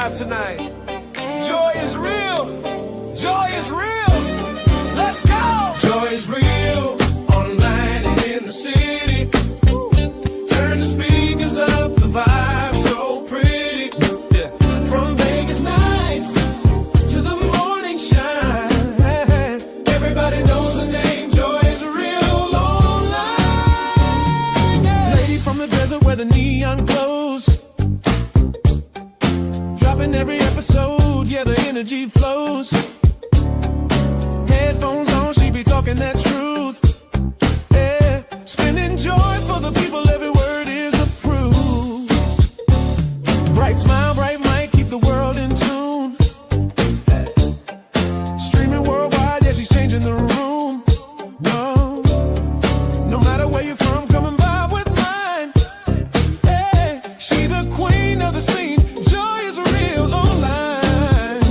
alive tonight. Joy is real. Joy is real. Let's go. Joy is real. Online and in the city. Turn the speakers up. The vibe so pretty. Yeah. From Vegas nights to the morning shine. Everybody knows the name. Joy is real online. Lady from the desert where the neon glows. Dropping every episode, yeah, the energy flows. Headphones on, she be talking that truth. Yeah, spinning joy for the people, every word is approved. Bright smile, bright mic, keep the world in tune. Streaming worldwide, yeah, she's changing the room. No matter where you're from, come and vibe with mine. Hey, she the queen of the scene. Joy is real online.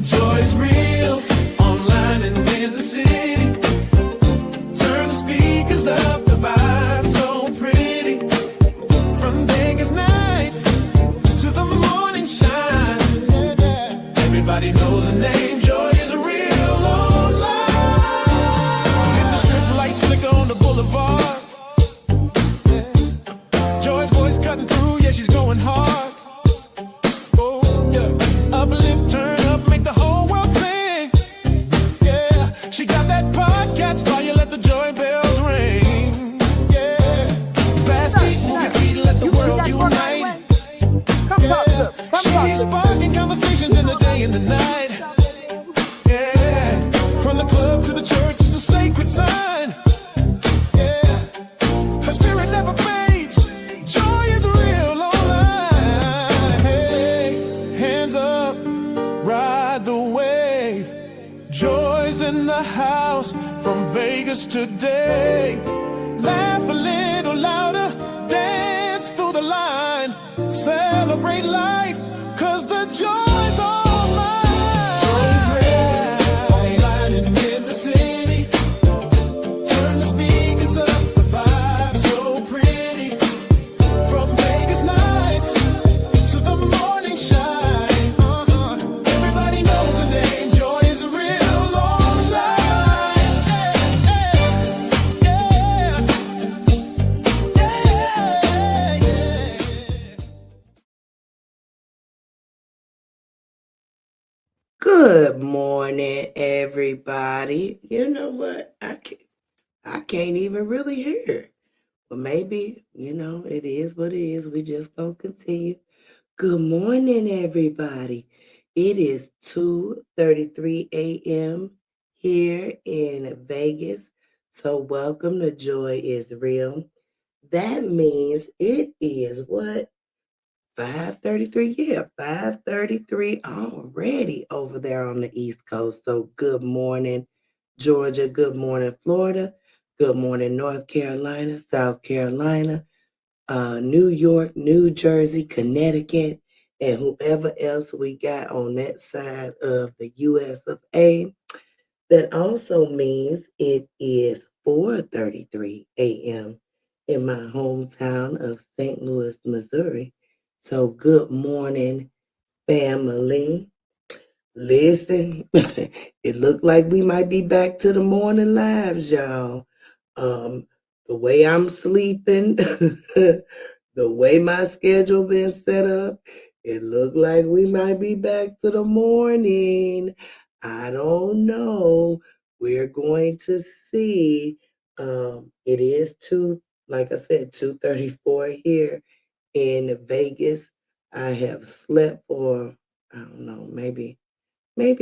Joy is real online and in the city. Turn the speakers up, the vibe so pretty. From Vegas nights to the morning shine. Everybody knows the name. Joy is real online. And the strip lights flicker on the boulevard. Joy's voice cutting through, yeah, she's going hard. Oh, yeah. Uplift, turn up, make the whole world sing. Yeah, she got that podcast fire, let the joy bells ring. Yeah, fast beat, move your feet, let the world unite. Yeah, she's sparking conversations in the day and the night. Yeah, from the club to the church, it's a sacred sign. Yeah, her spirit never fades. Joy is real online. Hey, hands up, ride the wave. Joy's in the house from Vegas today. Laugh a little louder, dance through the line. Celebrate life, 'cause the joy's all mine. Joy's real, online and in the city. Turn the speakers up, the vibe so pretty. From Vegas nights to the morning shine. Everybody knows the name. Joy is real online. Yeah. Good morning, everybody. You know what? I can't even really hear. But maybe, it is what it is. We just gonna continue. Good morning, everybody. It is 2:33 a.m. here in Vegas. So welcome to Joy is Real. That means it is what? 5:33, yeah, 5:33 already over there on the East Coast. So good morning, Georgia. Good morning, Florida. Good morning, North Carolina, South Carolina, New York, New Jersey, Connecticut, and whoever else we got on that side of the US of A. That also means it is 4:33 a.m. in my hometown of St. Louis, Missouri. So good morning, family. Listen, it looked like we might be back to the morning lives, y'all. The way I'm sleeping, the way my schedule been set up, it looked like we might be back to the morning. I don't know. We're going to see. It is like I said, 2:34 here in Vegas. I have slept for, I don't know, maybe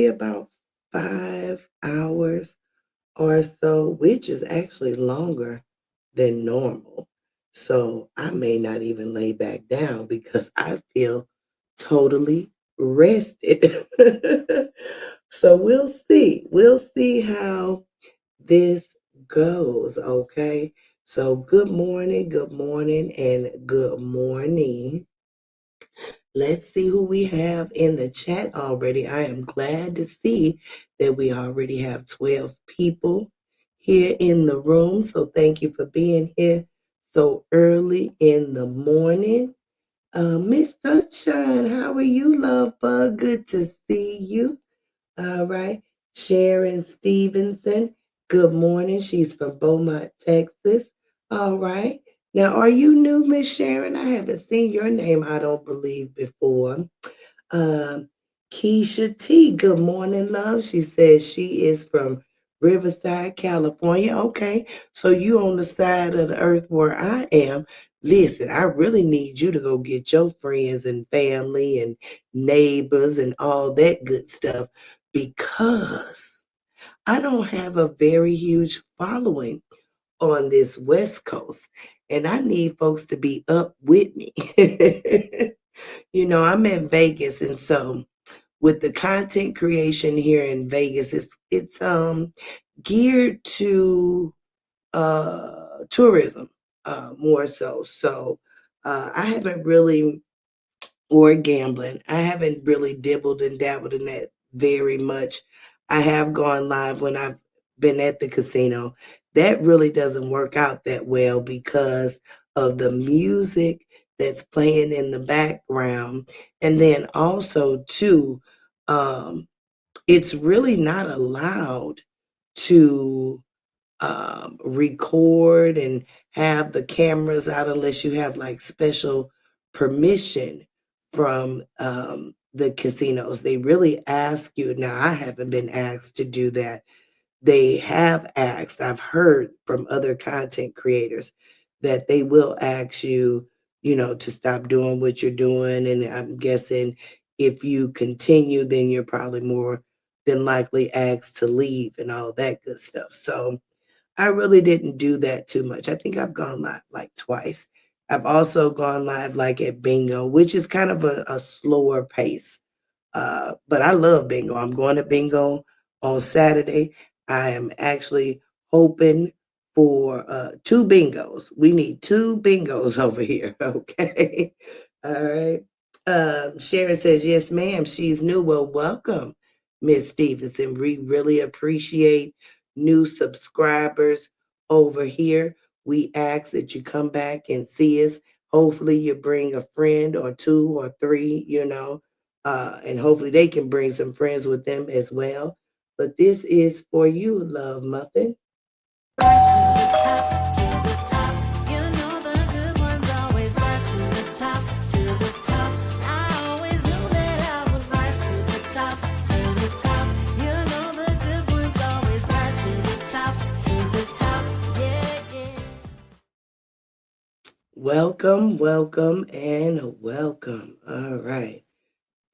about 5 hours or so, which is actually longer than normal. So I may not even lay back down because I feel totally rested. So we'll see. We'll see how this goes, okay? So good morning, and good morning. Let's see who we have in the chat already. I am glad to see that we already have 12 people here in the room. So thank you for being here so early in the morning. Miss Sunshine, how are you, love bug? Good to see you. All right. Sharon Stevenson, good morning. She's from Beaumont, Texas. All right. Now, are you new, Miss Sharon? I haven't seen your name, I don't believe, before. Um, Keisha T, good morning, love. She says she is from Riverside, California. Okay, so you on the side of the earth where I am. Listen, I really need you to go get your friends and family and neighbors and all that good stuff because I don't have a very huge following on this West Coast, and I need folks to be up with me. I'm in Vegas, and so with the content creation here in Vegas, it's geared to tourism more so. So I haven't really or gambling. I haven't really dibbled and dabbled in that very much. I have gone live when I've been at the casino. That really doesn't work out that well because of the music that's playing in the background. And then also, too, um, it's really not allowed to record and have the cameras out unless you have like special permission from the casinos. They really ask you. Now, I haven't been asked to do that. They have asked, I've heard from other content creators that they will ask you, to stop doing what you're doing. And I'm guessing if you continue, then you're probably more than likely asked to leave and all that good stuff. So, I really didn't do that too much. I think I've gone live like twice. I've also gone live like at bingo, which is kind of a slower pace. But I love bingo. I'm going to bingo on Saturday. I am actually hoping for two bingos. We need two bingos over here. Okay. All right. Sharon says, yes, ma'am. She's new. Well, welcome, Miss Stevenson. We really appreciate new subscribers over here. We ask that you come back and see us. Hopefully, you bring a friend or two or three, and hopefully they can bring some friends with them as well. But this is for you, Love Muffin. Welcome, welcome, and welcome. All right.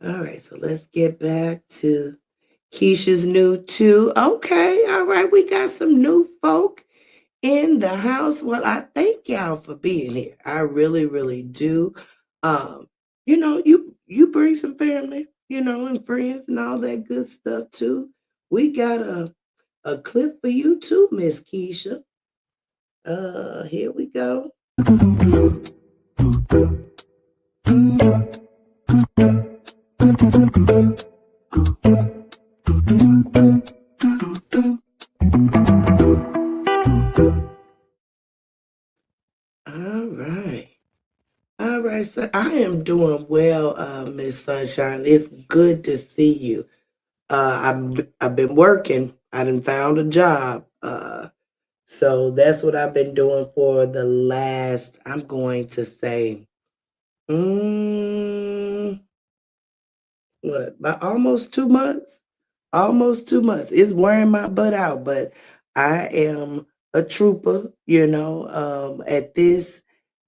All right. So let's get back to Keisha's new too. Okay. All right. We got some new folk in the house. Well, I thank y'all for being here. I really, really do. Um, you bring some family, and friends and all that good stuff too. We got a clip for you too, Miss Keisha. Here we go. All right. All right, so I am doing well, Miss Sunshine. It's good to see you. I've been working. I done found a job. So that's what I've been doing for the last, I'm going to say, mm, what, about almost 2 months? Almost 2 months. It's wearing my butt out, but I am a trooper, at this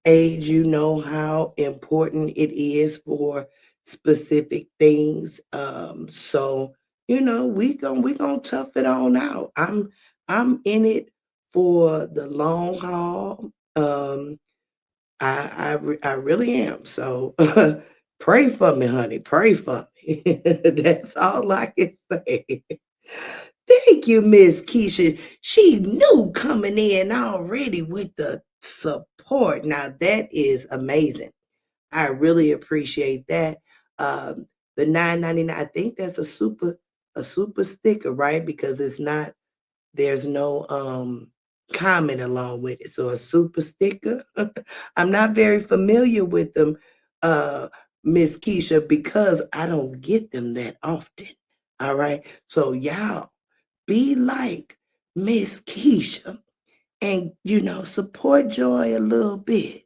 age, you know how important it is for specific things. So, we gonna tough it on out. I'm in it for the long haul. I really am. So pray for me, honey. Pray for me. That's all I can say. Thank you, Miss Keisha. She knew coming in already with the support. Now that is amazing. I really appreciate that. The 9.99. I think that's a super sticker, right? Because there's no comment along with it. So a super sticker. I'm not very familiar with them, uh, Miss Keisha, because I don't get them that often. All right. So y'all be like Miss Keisha and support Joy a little bit.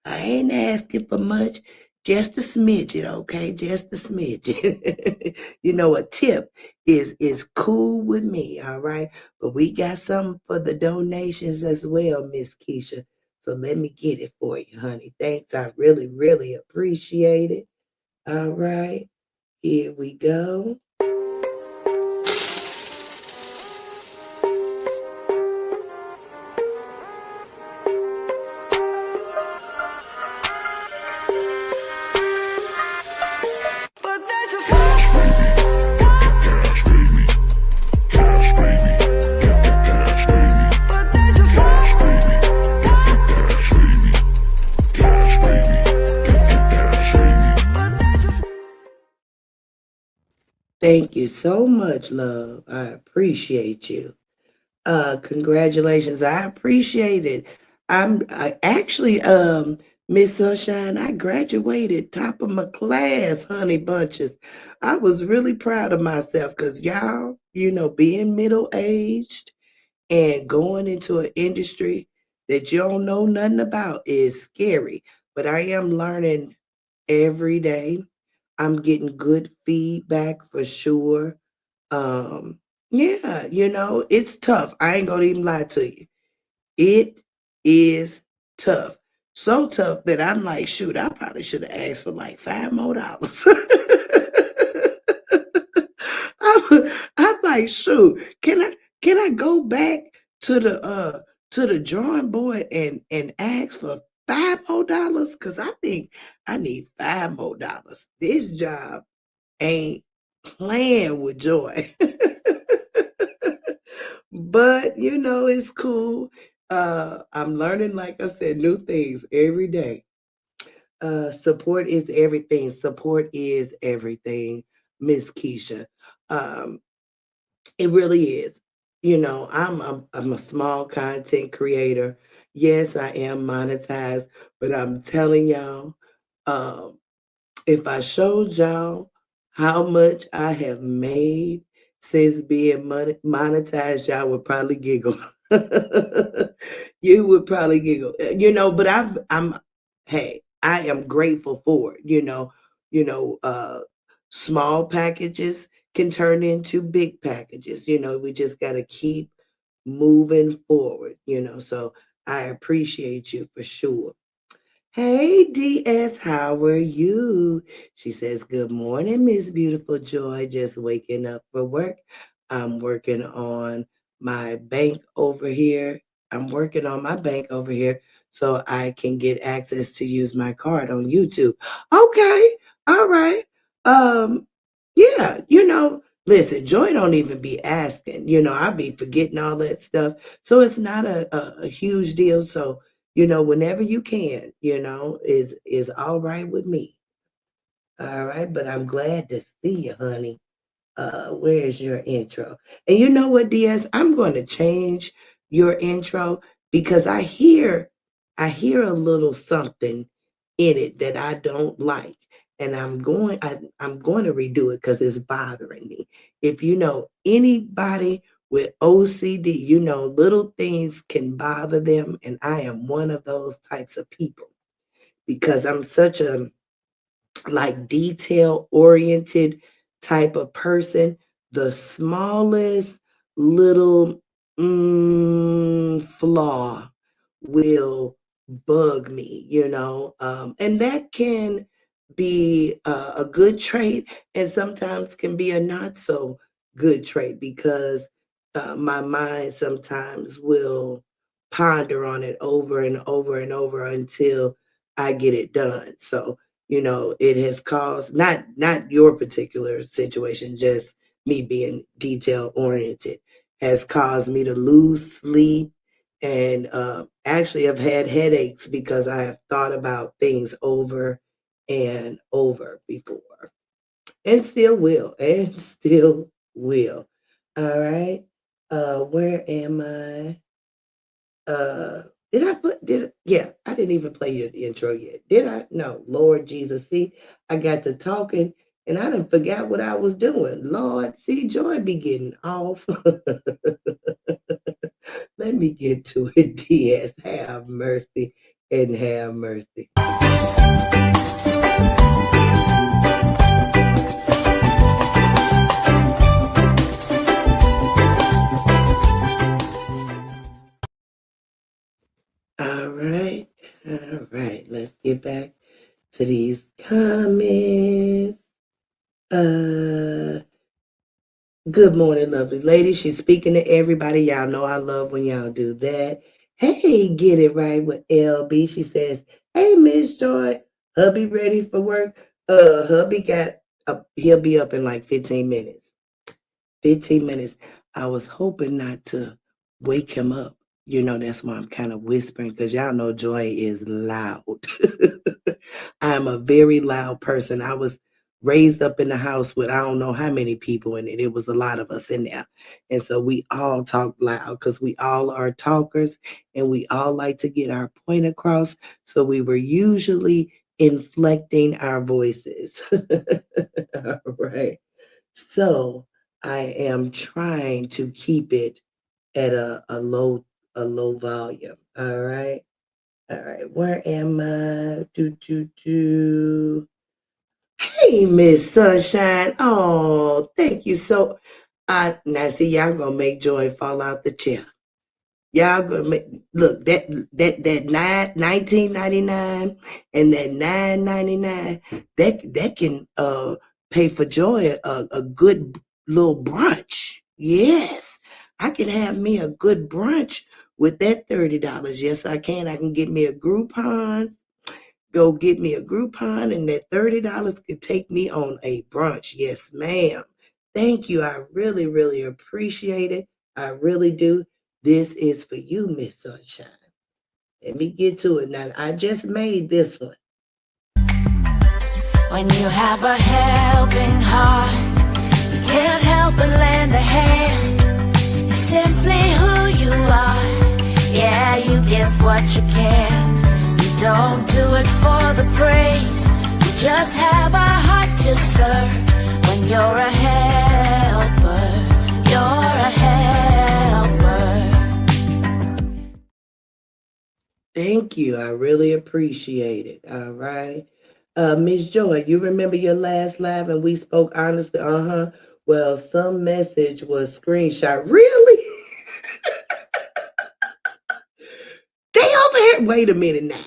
I ain't asking for much, just a smidget, okay? Just a smidget. A tip is cool with me, all right? But we got something for the donations as well, Miss Keisha. So let me get it for you, honey. Thanks. I really, really appreciate it. All right. Here we go. But they just cash, baby. Cash, baby. Cash, baby. Cash, baby. But they just cash, baby. Cash, baby. Cash, baby. Cash, baby. But they just. Thank you so much, love. I appreciate you. Congratulations. I appreciate it. I actually Miss Sunshine, I graduated top of my class, honey bunches. I was really proud of myself because y'all, being middle aged and going into an industry that you don't know nothing about is scary. But I am learning every day. I'm getting good feedback for sure. Um, yeah, it's tough. I ain't gonna even lie to you. It is tough. So tough that I'm like, shoot, I probably should have asked for like $5 more. I'm like, shoot, can I go back to the drawing board and ask for $5 more? Cause I think I need $5 more. This job ain't playing with joy. But it's cool. I'm learning, like I said, new things every day. Support is everything. Support is everything, Miss Keisha. Um, it really is. I'm a small content creator. Yes, I am monetized, but I'm telling y'all, um, if I showed y'all how much I have made since being monetized, y'all would probably giggle. You would probably giggle. But hey, I am grateful for it. You know, uh, Small packages can turn into big packages. We just got to keep moving forward. So I appreciate you for sure. Hey, DS, how are you? She says, good morning, Miss Beautiful Joy. Just waking up for work. I'm working on my bank over here. I'm working on my bank over here so I can get access to use my card on YouTube. Okay, all right. Um, yeah, listen, Joy don't even be asking. I be forgetting all that stuff. So it's not a huge deal. So whenever you can, is all right with me. All right, but I'm glad to see you, honey. Where's your intro? And you know what, DS? I'm going to change your intro because I hear a little something in it that I don't like. And I'm going to redo it because it's bothering me. If you know anybody with OCD, little things can bother them, and I am one of those types of people because I'm such a like detail oriented type of person. The smallest little flaw will bug me, and that can be a good trait and sometimes can be a not so good trait because my mind sometimes will ponder on it over and over and over until I get it done. So it has caused not your particular situation, just me being detail oriented has caused me to lose sleep and actually I've had headaches because I have thought about things over and over before and still will and still will. All right. Where am I? Did I put did yeah, I didn't even play your intro yet. Did I? No, Lord Jesus. See, I got to talking and I done forgot what I was doing. Lord, see, Joy be getting off. Let me get to it, DS. Have mercy and have mercy. All right. All right. Let's get back to these comments. Uh Good morning, lovely ladies. She's speaking to everybody. Y'all know I love when y'all do that. Hey, get it right with LB. She says, "Hey, Miss Joy, hubby ready for work? Hubby got up. He'll be up in like 15 minutes. 15 minutes. I was hoping not to wake him up. You know, that's why I'm kind of whispering because y'all know Joy is loud. I'm a very loud person. I was raised up in the house with I don't know how many people in it. It was a lot of us in there. And so we all talk loud because we all are talkers and we all like to get our point across. So we were usually inflecting our voices. All right. So I am trying to keep it at a low volume. All right. All right. Where am I? Do. Hey, Miss Sunshine. Oh, thank you so. Now see, y'all gonna make Joy fall out the chair. Y'all gonna make look that 1999 and that 9.99 that can pay for Joy a good little brunch. Yes, I can have me a good brunch with that $30. Yes, I can. I can get me a Groupon, go get me a Groupon, and that $30 could take me on a brunch. Yes, ma'am. Thank you. I really, really appreciate it. I really do. This is for you, Miss Sunshine. Let me get to it now. I just made this one. When you have a helping heart, you can't help but lend a hand. You're simply who you are. Yeah, you give what you can. Don't do it for the praise. You just have a heart to serve. When you're a helper, you're a helper. Thank you. I really appreciate it. All right. Miss Joy, you remember your last live and we spoke honestly? Uh-huh. Well, some message was screenshot. Really? They over here. Wait a minute now.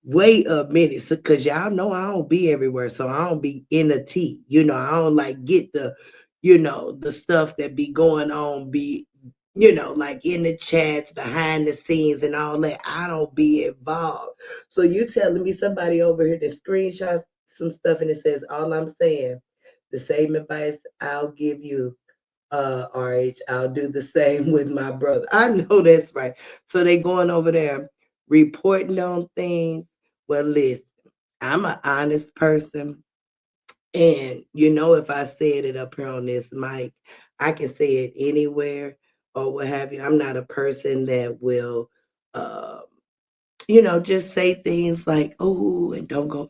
Wait a minute. Because y'all know I don't be everywhere. So I don't be in the tea. You know, I don't like get the, the stuff that be going on, like in the chats, behind the scenes and all that. I don't be involved. So you telling me somebody over here that screenshots some stuff and it says, all I'm saying, the same advice I'll give you, RH. I'll do the same with my brother. I know that's right. So they going over there reporting on things. Well, listen, I'm an honest person. And if I said it up here on this mic, I can say it anywhere or what have you. I'm not a person that will uh, just say things like, oh, and don't go,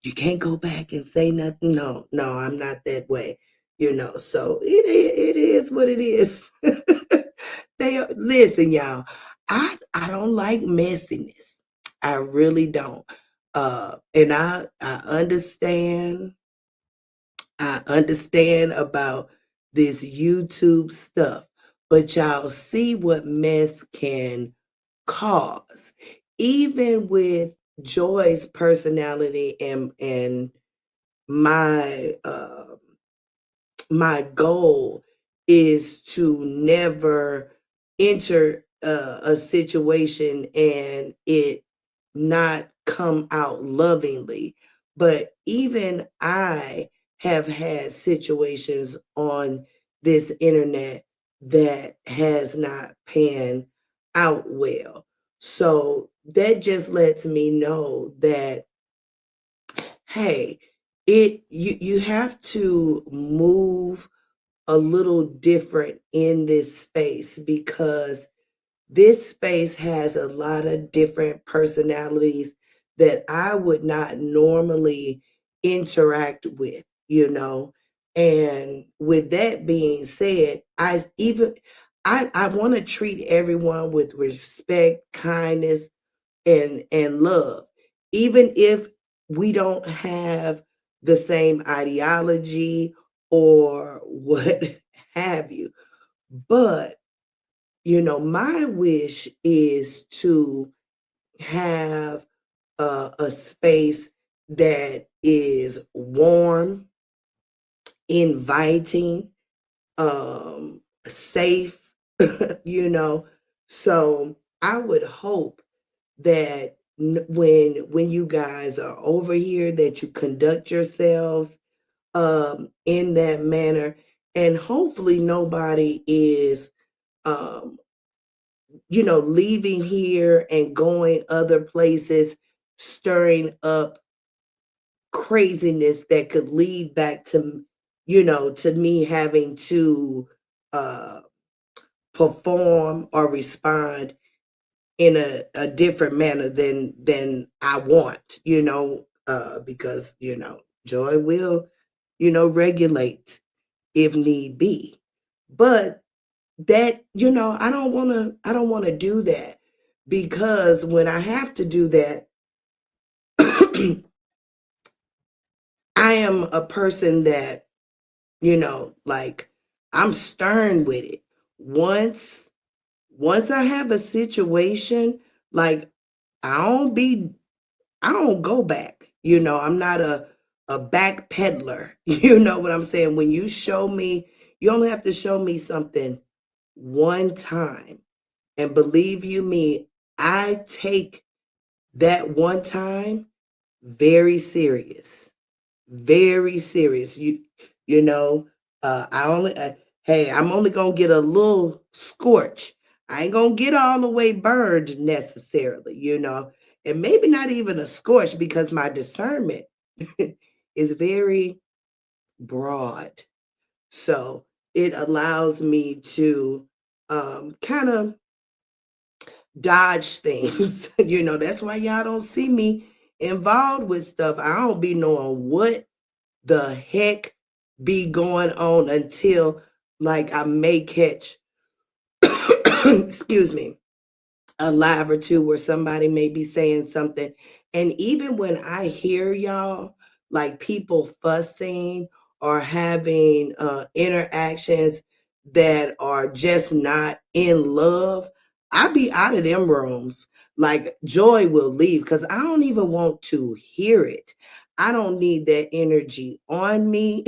you can't go back and say nothing. No, no, I'm not that way. So it is what it is. Listen, y'all. I don't like messiness. I really don't. And I understand. I understand about this YouTube stuff, but y'all see what mess can cause. Even with Joy's personality and my my goal is to never enter a situation and it not come out lovingly. But even I have had situations on this internet that has not panned out well. So that just lets me know that hey, you have to move a little different in this space because this space has a lot of different personalities that I would not normally interact with, you know. And with that being said, I want to treat everyone with respect, kindness, and love, even if we don't have the same ideology or what have you. But my wish is to have a space that is warm, inviting, safe, you know. So I would hope that when you guys are over here, that you conduct yourselves in that manner, and hopefully nobody is um, leaving here and going other places, stirring up craziness that could lead back to me having to uh, perform or respond in a different manner than I want, because joy will, regulate if need be. But that, I don't want to do that, because when I have to do that, I am a person that, like, I'm stern with it. Once I have a situation, like, I don't go back. I'm not a back peddler. You know what I'm saying? When you show me, you only have to show me something one time. And believe you me, I take that one time very serious. Very serious. You know, I only hey, I'm only gonna get a little scorch. I ain't gonna get all the way burned necessarily. And maybe not even a scorch, because my discernment is very broad. So it allows me to kind of dodge things. That's why y'all don't see me involved with stuff. I don't be knowing what the heck be going on until, like, I may catch excuse me, a live or two where somebody may be saying something. And even when I hear y'all, like, people fussing or having interactions that are just not in love, I be out of them rooms. Like, joy will leave, because I don't even want to hear it. I don't need that energy on me.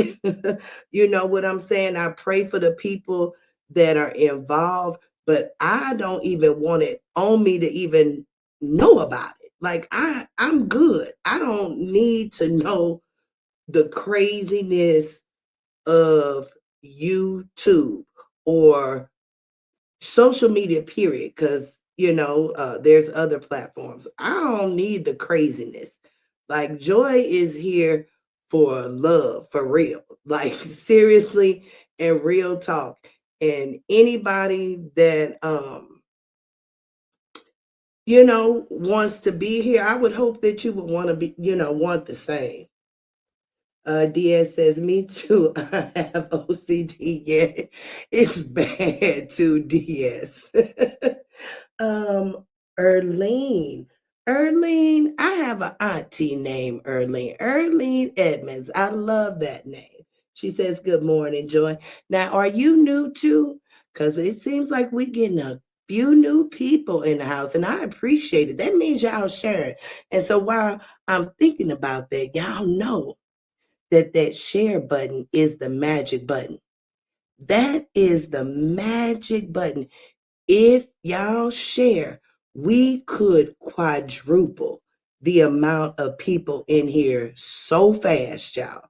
You know what I'm saying? I pray for the people that are involved, but I don't even want it on me to even know about it. Like, I'm good. I don't need to know the craziness of YouTube or social media, period, because there's other platforms. I don't need the craziness. Like, joy is here for love, for real. Like, seriously, and real talk. And anybody that wants to be here, I would hope that you would want to be, want the same. DS says, me too. I have OCD. Yeah, it's bad too, DS. um, Erlene. Erlene, I have an auntie named Erlene. Erlene Edmonds. I love that name. She says, good morning, Joy. Now, are you new too? Because it seems like we're getting a few new people in the house, and I appreciate it. That means y'all sharing. And so while I'm thinking about that, y'all know that share button is the magic button. That is the magic button. If y'all share, we could quadruple the amount of people in here so fast, y'all.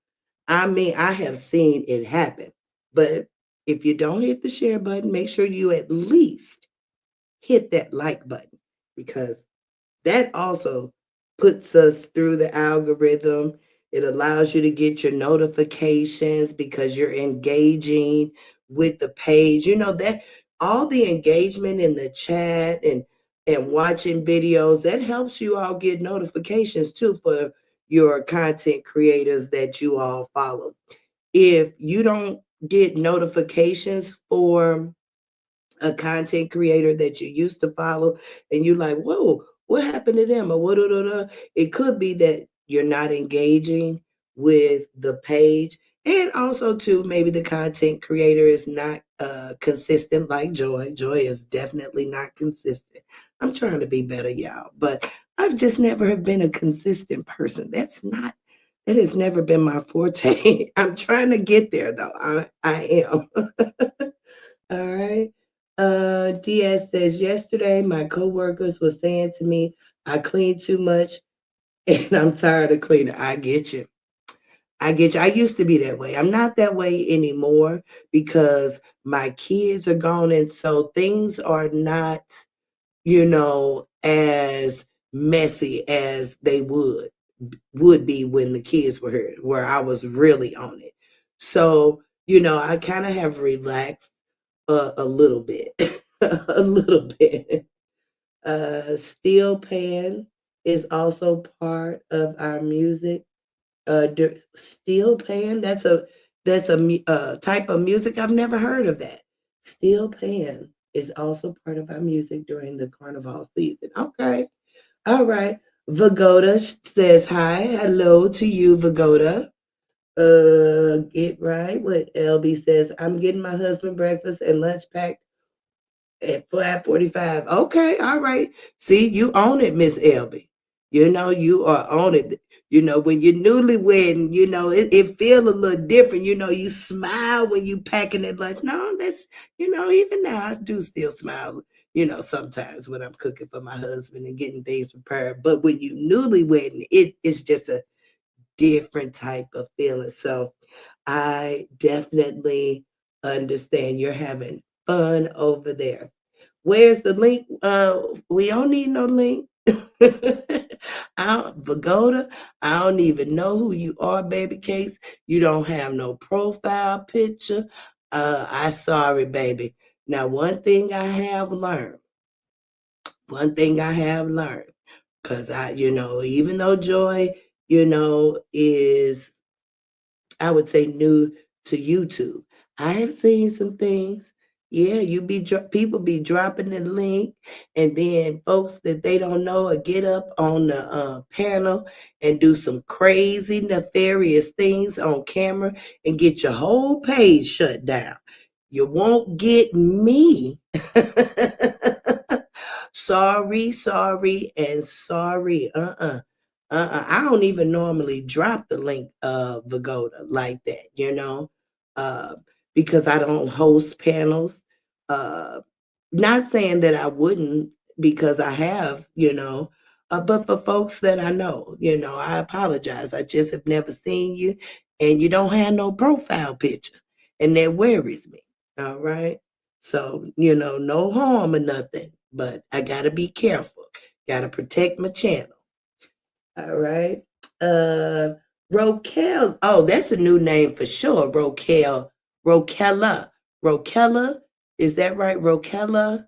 I mean, I have seen it happen. But if you don't hit the share button, make sure you at least hit that like button, because that also puts us through the algorithm. It allows you to get your notifications because you're engaging with the page. You know that all the engagement in the chat and watching videos, that helps you all get notifications too for your content creators that you all follow. If you don't get notifications for a content creator that you used to follow and you like, whoa, what happened to them? Or what, it could be that you're not engaging with the page. And also, too, maybe the content creator is not consistent like Joy. Joy is definitely not consistent. I'm trying to be better, y'all, but I've just never have been a consistent person. That has never been my forte. I'm trying to get there, though. I am. All right. Diaz says, yesterday my coworkers were saying to me, I clean too much and I'm tired of cleaning. I get you. I get you. I used to be that way. I'm not that way anymore because my kids are gone. And so things are not, as messy as they would be when the kids were here, where I was really on it. So, I kind of have relaxed a little bit, a little bit. Steel pan is also part of our music. Steel pan, that's a type of music. I've never heard of that. Steel pan is also part of our music during the carnival season. Okay. All right. Vagoda says hi. Hello to you, Vagoda. Get right. What LB says, I'm getting my husband breakfast and lunch packed at 5:45. Okay, all right. See, you own it, Miss Elby. You are on it. When you're newlywed, it feel a little different. You smile when you packing at lunch. No, even now I do still smile, sometimes when I'm cooking for my husband and getting things prepared. But when you newlywed, it's just a different type of feeling. So I definitely understand you're having fun over there. Where's the link? We don't need no link. Vagoda, I don't even know who you are, baby case. You don't have no profile picture. I sorry, baby. Now, one thing I have learned, because even though Joy, is, I would say, new to YouTube. I have seen some things. Yeah, people be dropping the link, and then folks that they don't know will get up on the panel and do some crazy nefarious things on camera and get your whole page shut down. You won't get me. Sorry, sorry, and sorry. I don't even normally drop the link of Vagoda like that, uh, because I don't host panels. Uh, Not saying that I wouldn't, because I have, but for folks that I know, I apologize. I just have never seen you, and you don't have no profile picture, and that worries me. All right. So, no harm or nothing, but I got to be careful. Got to protect my channel. All right. Uh, Rokel. Oh, that's a new name for sure. Rokella. Rokella. Is that right? Rokella?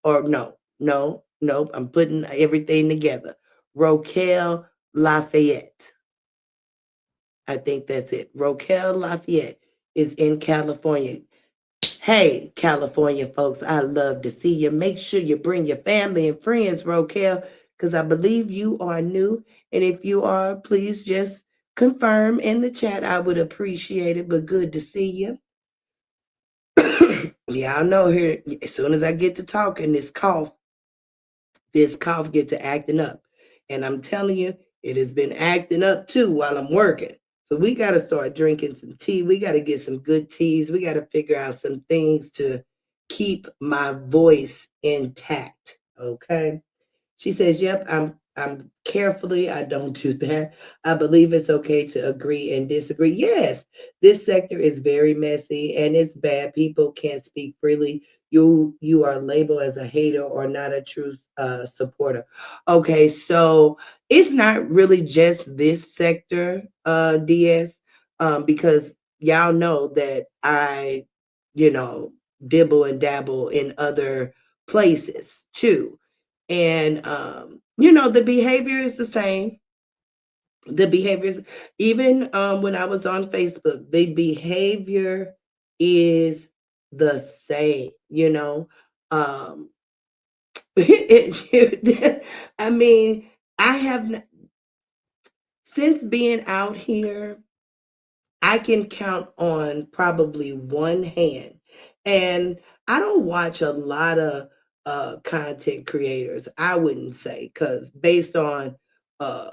Or no? No. Nope. I'm putting everything together. Rokel Lafayette. I think that's it. Rokel Lafayette is in California. Hey, California folks, I love to see you. Make sure you bring your family and friends, Rokel, because I believe you are new. And if you are, please just confirm in the chat. I would appreciate it, but good to see you. Y'all know here, as soon as I get to talking, this cough gets to acting up. And I'm telling you, it has been acting up too while I'm working. So we got to start drinking some tea. We got to get some good teas. We got to figure out some things to keep my voice intact. Okay. She says, "Yep, I'm carefully. I don't do that. I believe it's okay to agree and disagree. Yes, this sector is very messy and it's bad. People can't speak freely. You are labeled as a hater or not a true supporter. Okay, so it's not really just this sector, DS, because y'all know that I, you know, dibble and dabble in other places too. And the behavior is the same. The behaviors, even when I was on Facebook, the behavior is the same, um I mean, I have since being out here, I can count on probably one hand. And I don't watch a lot of content creators, I wouldn't say, because based on uh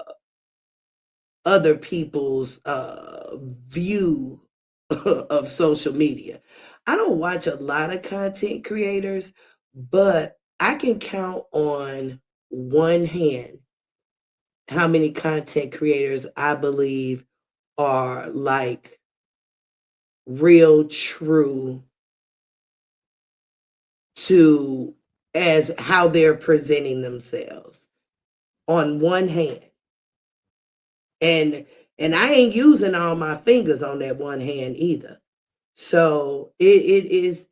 other people's view of social media. I don't watch a lot of content creators, but I can count on one hand how many content creators I believe are like real true to as how they're presenting themselves on one hand. And I ain't using all my fingers on that one hand either. So it's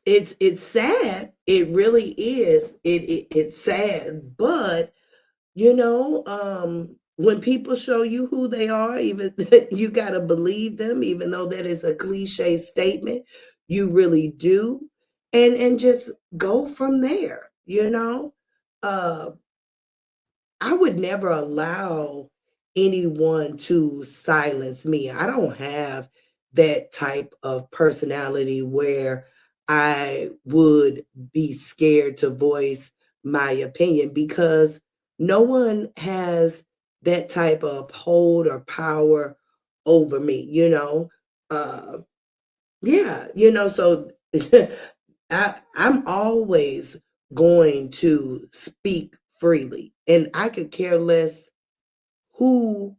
it's sad. It really is. It's sad, but when people show you who they are, even you got to believe them, even though that is a cliche statement, you really do, and just go from there. Uh, I would never allow anyone to silence me. I don't have that type of personality where I would be scared to voice my opinion because no one has that type of hold or power over me. Uh, yeah, so I'm always going to speak freely, and I could care less who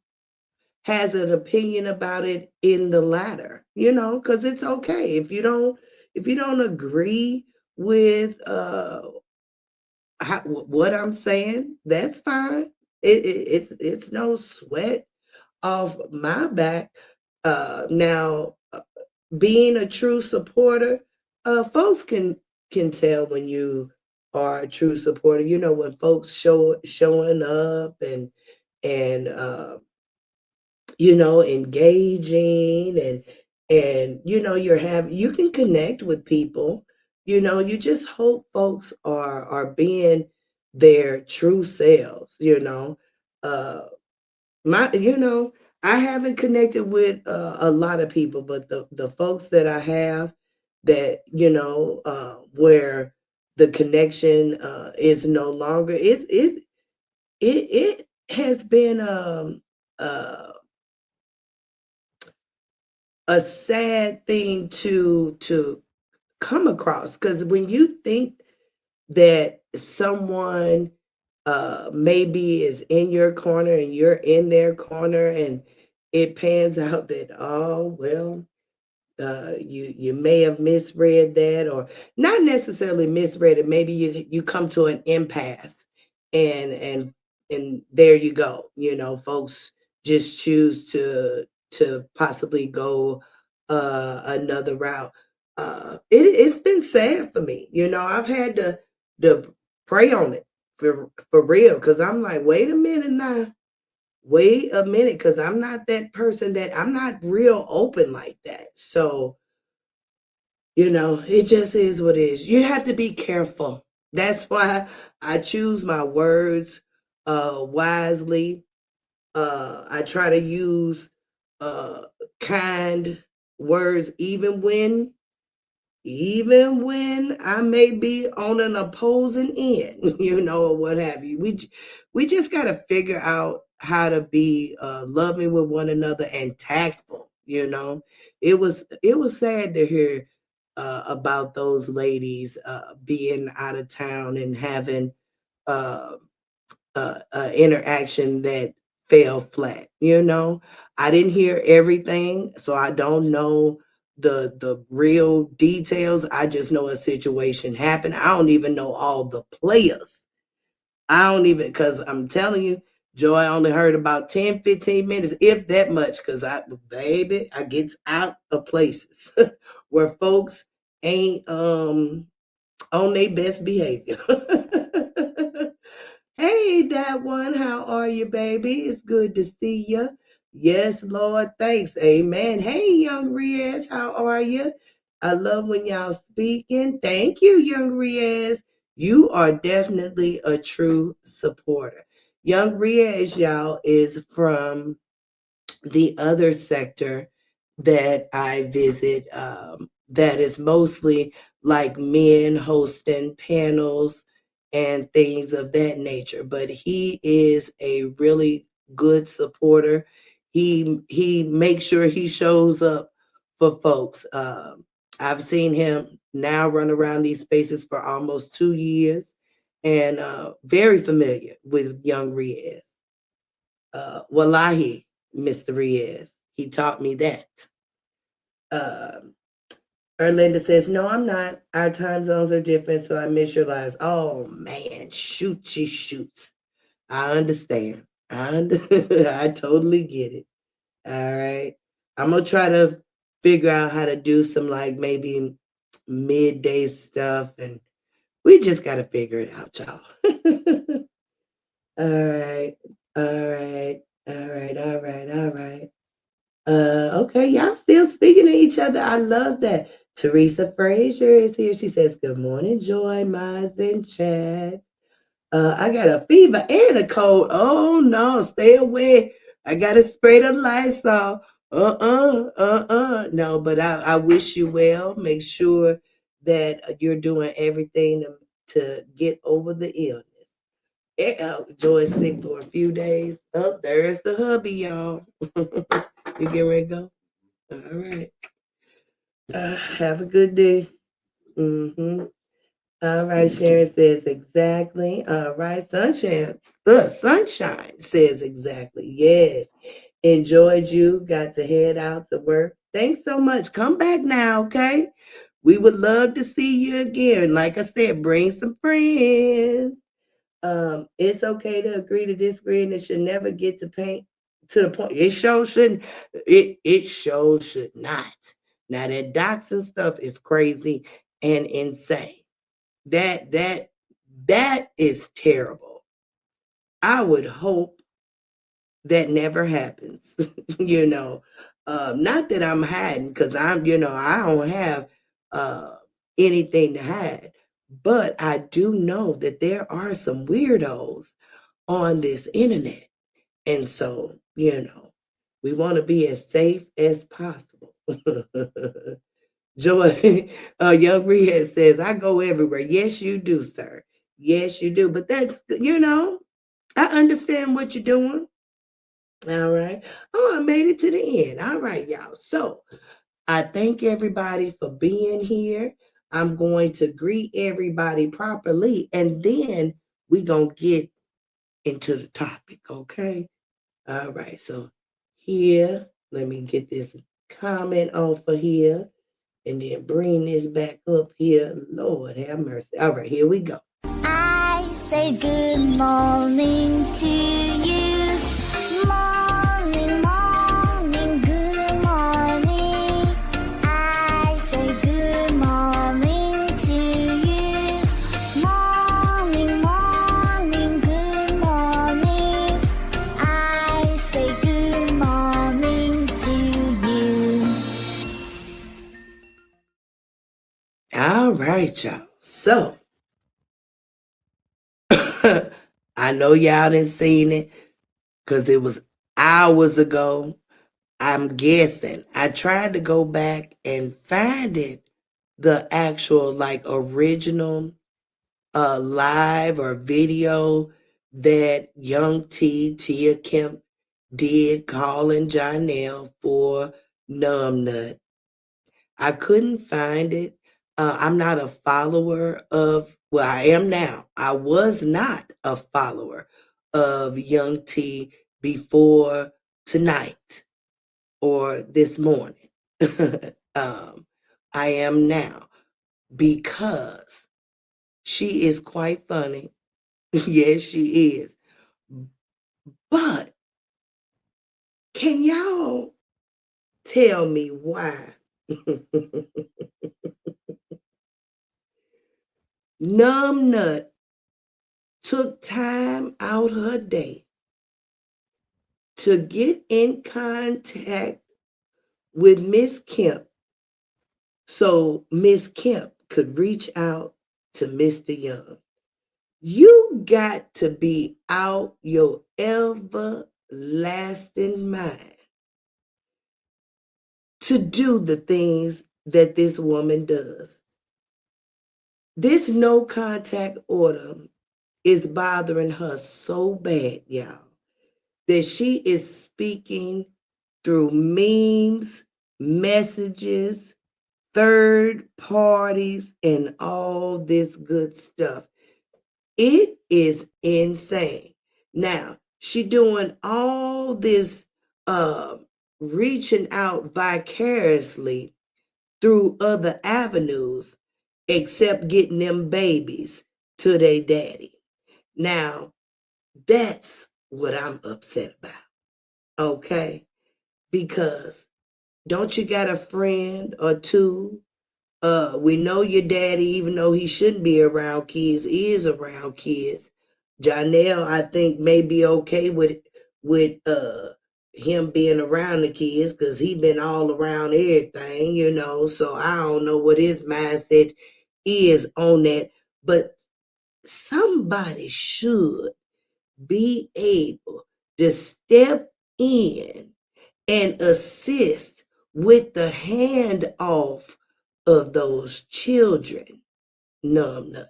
has an opinion about it in the latter, because it's okay if you don't agree with what I'm saying, that's fine. It's no sweat off my back. Now, being a true supporter, folks can tell when you are a true supporter. When folks showing up and engaging and you can connect with people. You just hope folks are being their true selves. Uh my I haven't connected with a lot of people, but the folks that I have that where the connection is no longer, it has been uh a sad thing to come across, because when you think that someone maybe is in your corner and you're in their corner, and it pans out that, oh well, you may have misread that, or not necessarily misread it. Maybe you come to an impasse, and there you go. Folks just choose to possibly go another route. It's been sad for me. I've had to pray on it for real, because I'm like, wait a minute now. Wait a minute, because I'm not that person, that I'm not real open like that. So, it just is what it is. You have to be careful. That's why I choose my words wisely. I try to use uh kind words, even when I may be on an opposing end, or what have you. We just got to figure out how to be loving with one another and tactful. It was sad to hear about those ladies being out of town and having uh, interaction that fell flat. I didn't hear everything, so I don't know the real details. I just know a situation happened. I don't even know all the players. I don't even, because I'm telling you. Joy only heard about 10, 15 minutes, if that much, because I gets out of places where folks ain't on their best behavior. Hey, that one, how are you, baby? It's good to see you. Yes, Lord, thanks. Amen. Hey, young Riaz, how are you? I love when y'all speaking. Thank you, young Riaz. You are definitely a true supporter. Young Riaz, y'all, is from the other sector that I visit, that is mostly like men hosting panels and things of that nature. But he is a really good supporter. He makes sure he shows up for folks. I've seen him now run around these spaces for almost 2 years, and very familiar with young Riaz. Wallahi, Mr. Riaz. He taught me that. Um, Erlinda says, no, I'm not. Our time zones are different, so I miss your lives. Oh, man. Shoot, she shoots. I understand. I totally get it. All right. I'm going to try to figure out how to do some like maybe midday stuff, and we just got to figure it out, y'all. All right. All right. All right. All right. All right. Okay, y'all still speaking to each other. I love that. Teresa Frazier is here. She says, good morning, Joy, Miles, and Chad. I got a fever and a cold. Oh no, stay away. I gotta spray the Lysol. No, but I wish you well. Make sure that you're doing everything to get over the illness. Joy's sick for a few days. Oh, there's the hubby, y'all. You get ready to go? All right. Have a good day. Mm-hmm. All right, Sharon says exactly. All right, Sunshine says exactly. Yes. Enjoyed you. Got to head out to work. Thanks so much. Come back now, okay? We would love to see you again. Like I said, bring some friends. It's okay to agree to disagree, and it should never get to paint to the point. It sure shouldn't. It sure should not. Now that doxing stuff is crazy and insane. That is terrible. I would hope that never happens. you know, not that I'm hiding, because I don't have uh anything to hide, but I do know that there are some weirdos on this internet. And so, we want to be as safe as possible. Joy, Young Rehab says, I go everywhere. Yes, you do, sir. Yes, you do. But I understand what you're doing. All right. Oh, I made it to the end. All right, y'all. So I thank everybody for being here. I'm going to greet everybody properly, and then we going to get into the topic, okay? All right, so here, let me get this comment off of here and then bring this back up here. Lord have mercy. All right, here we go. I say good morning to you. Morning, morning, good morning. I say good morning to you. Morning, morning, good morning. I say good morning to you. All right, y'all. So, I know y'all didn't seen it because it was hours ago. I'm guessing. I tried to go back and find it, the actual like original live or video that Young Tia Kemp did calling Jonelle for Numbnut. I couldn't find it. I'm not a follower of, well, I am now. I was not a follower of Young T before tonight or this morning. I am now, because she is quite funny. Yes, she is. But can y'all tell me why Numbnut took time out her day to get in contact with Miss Kemp so Miss Kemp could reach out to Mr. Young? You got to be out your everlasting mind to do the things that this woman does. This no contact order is bothering her so bad, y'all, that she is speaking through memes, messages, third parties, and all this good stuff. It is insane. Now, she doing all this reaching out vicariously through other avenues except getting them babies to their daddy. Now, that's what I'm upset about. Okay? Because don't you got a friend or two? We know your daddy, even though he shouldn't be around kids, is around kids. Janelle, I think, may be okay with him being around the kids because he been all around everything, you know. So I don't know what his mindset is on that. But somebody should be able to step in and assist with the handoff of those children. Numbnut.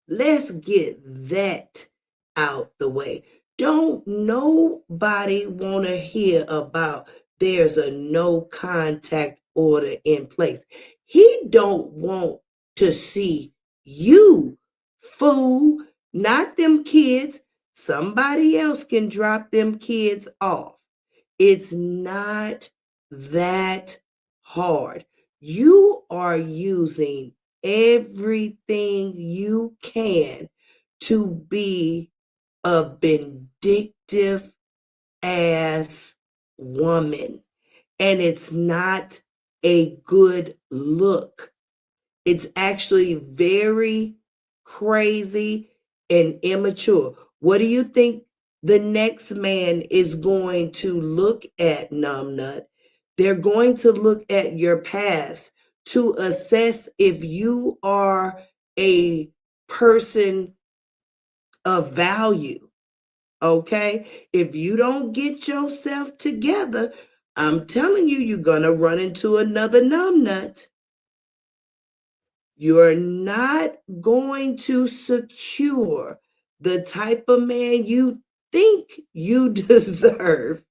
Let's get that out the way. Don't nobody want to hear about there's a no contact order in place. He don't want to see you, fool, not them kids. Somebody else can drop them kids off. It's not that hard. You are using everything you can to be a vindictive ass woman. And it's not a good look. It's actually very crazy and immature. What do you think the next man is going to look at, Numbnut? They're going to look at your past to assess if you are a person of value. Okay? If you don't get yourself together, I'm telling you, you're going to run into another Numbnut. You're not going to secure the type of man you think you deserve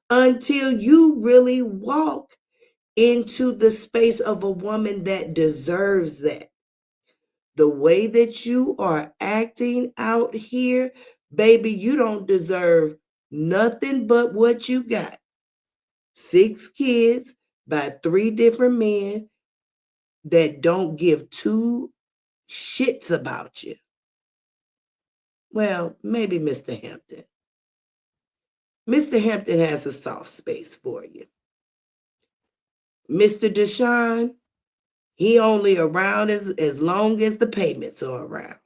until you really walk into the space of a woman that deserves that. The way that you are acting out here, baby, you don't deserve nothing but what you got. 6 kids by 3 different men that don't give 2 shits about you. Well, maybe Mr. Hampton. Mr. Hampton has a soft space for you. Mr. Deshaun, he only around as long as the payments are around.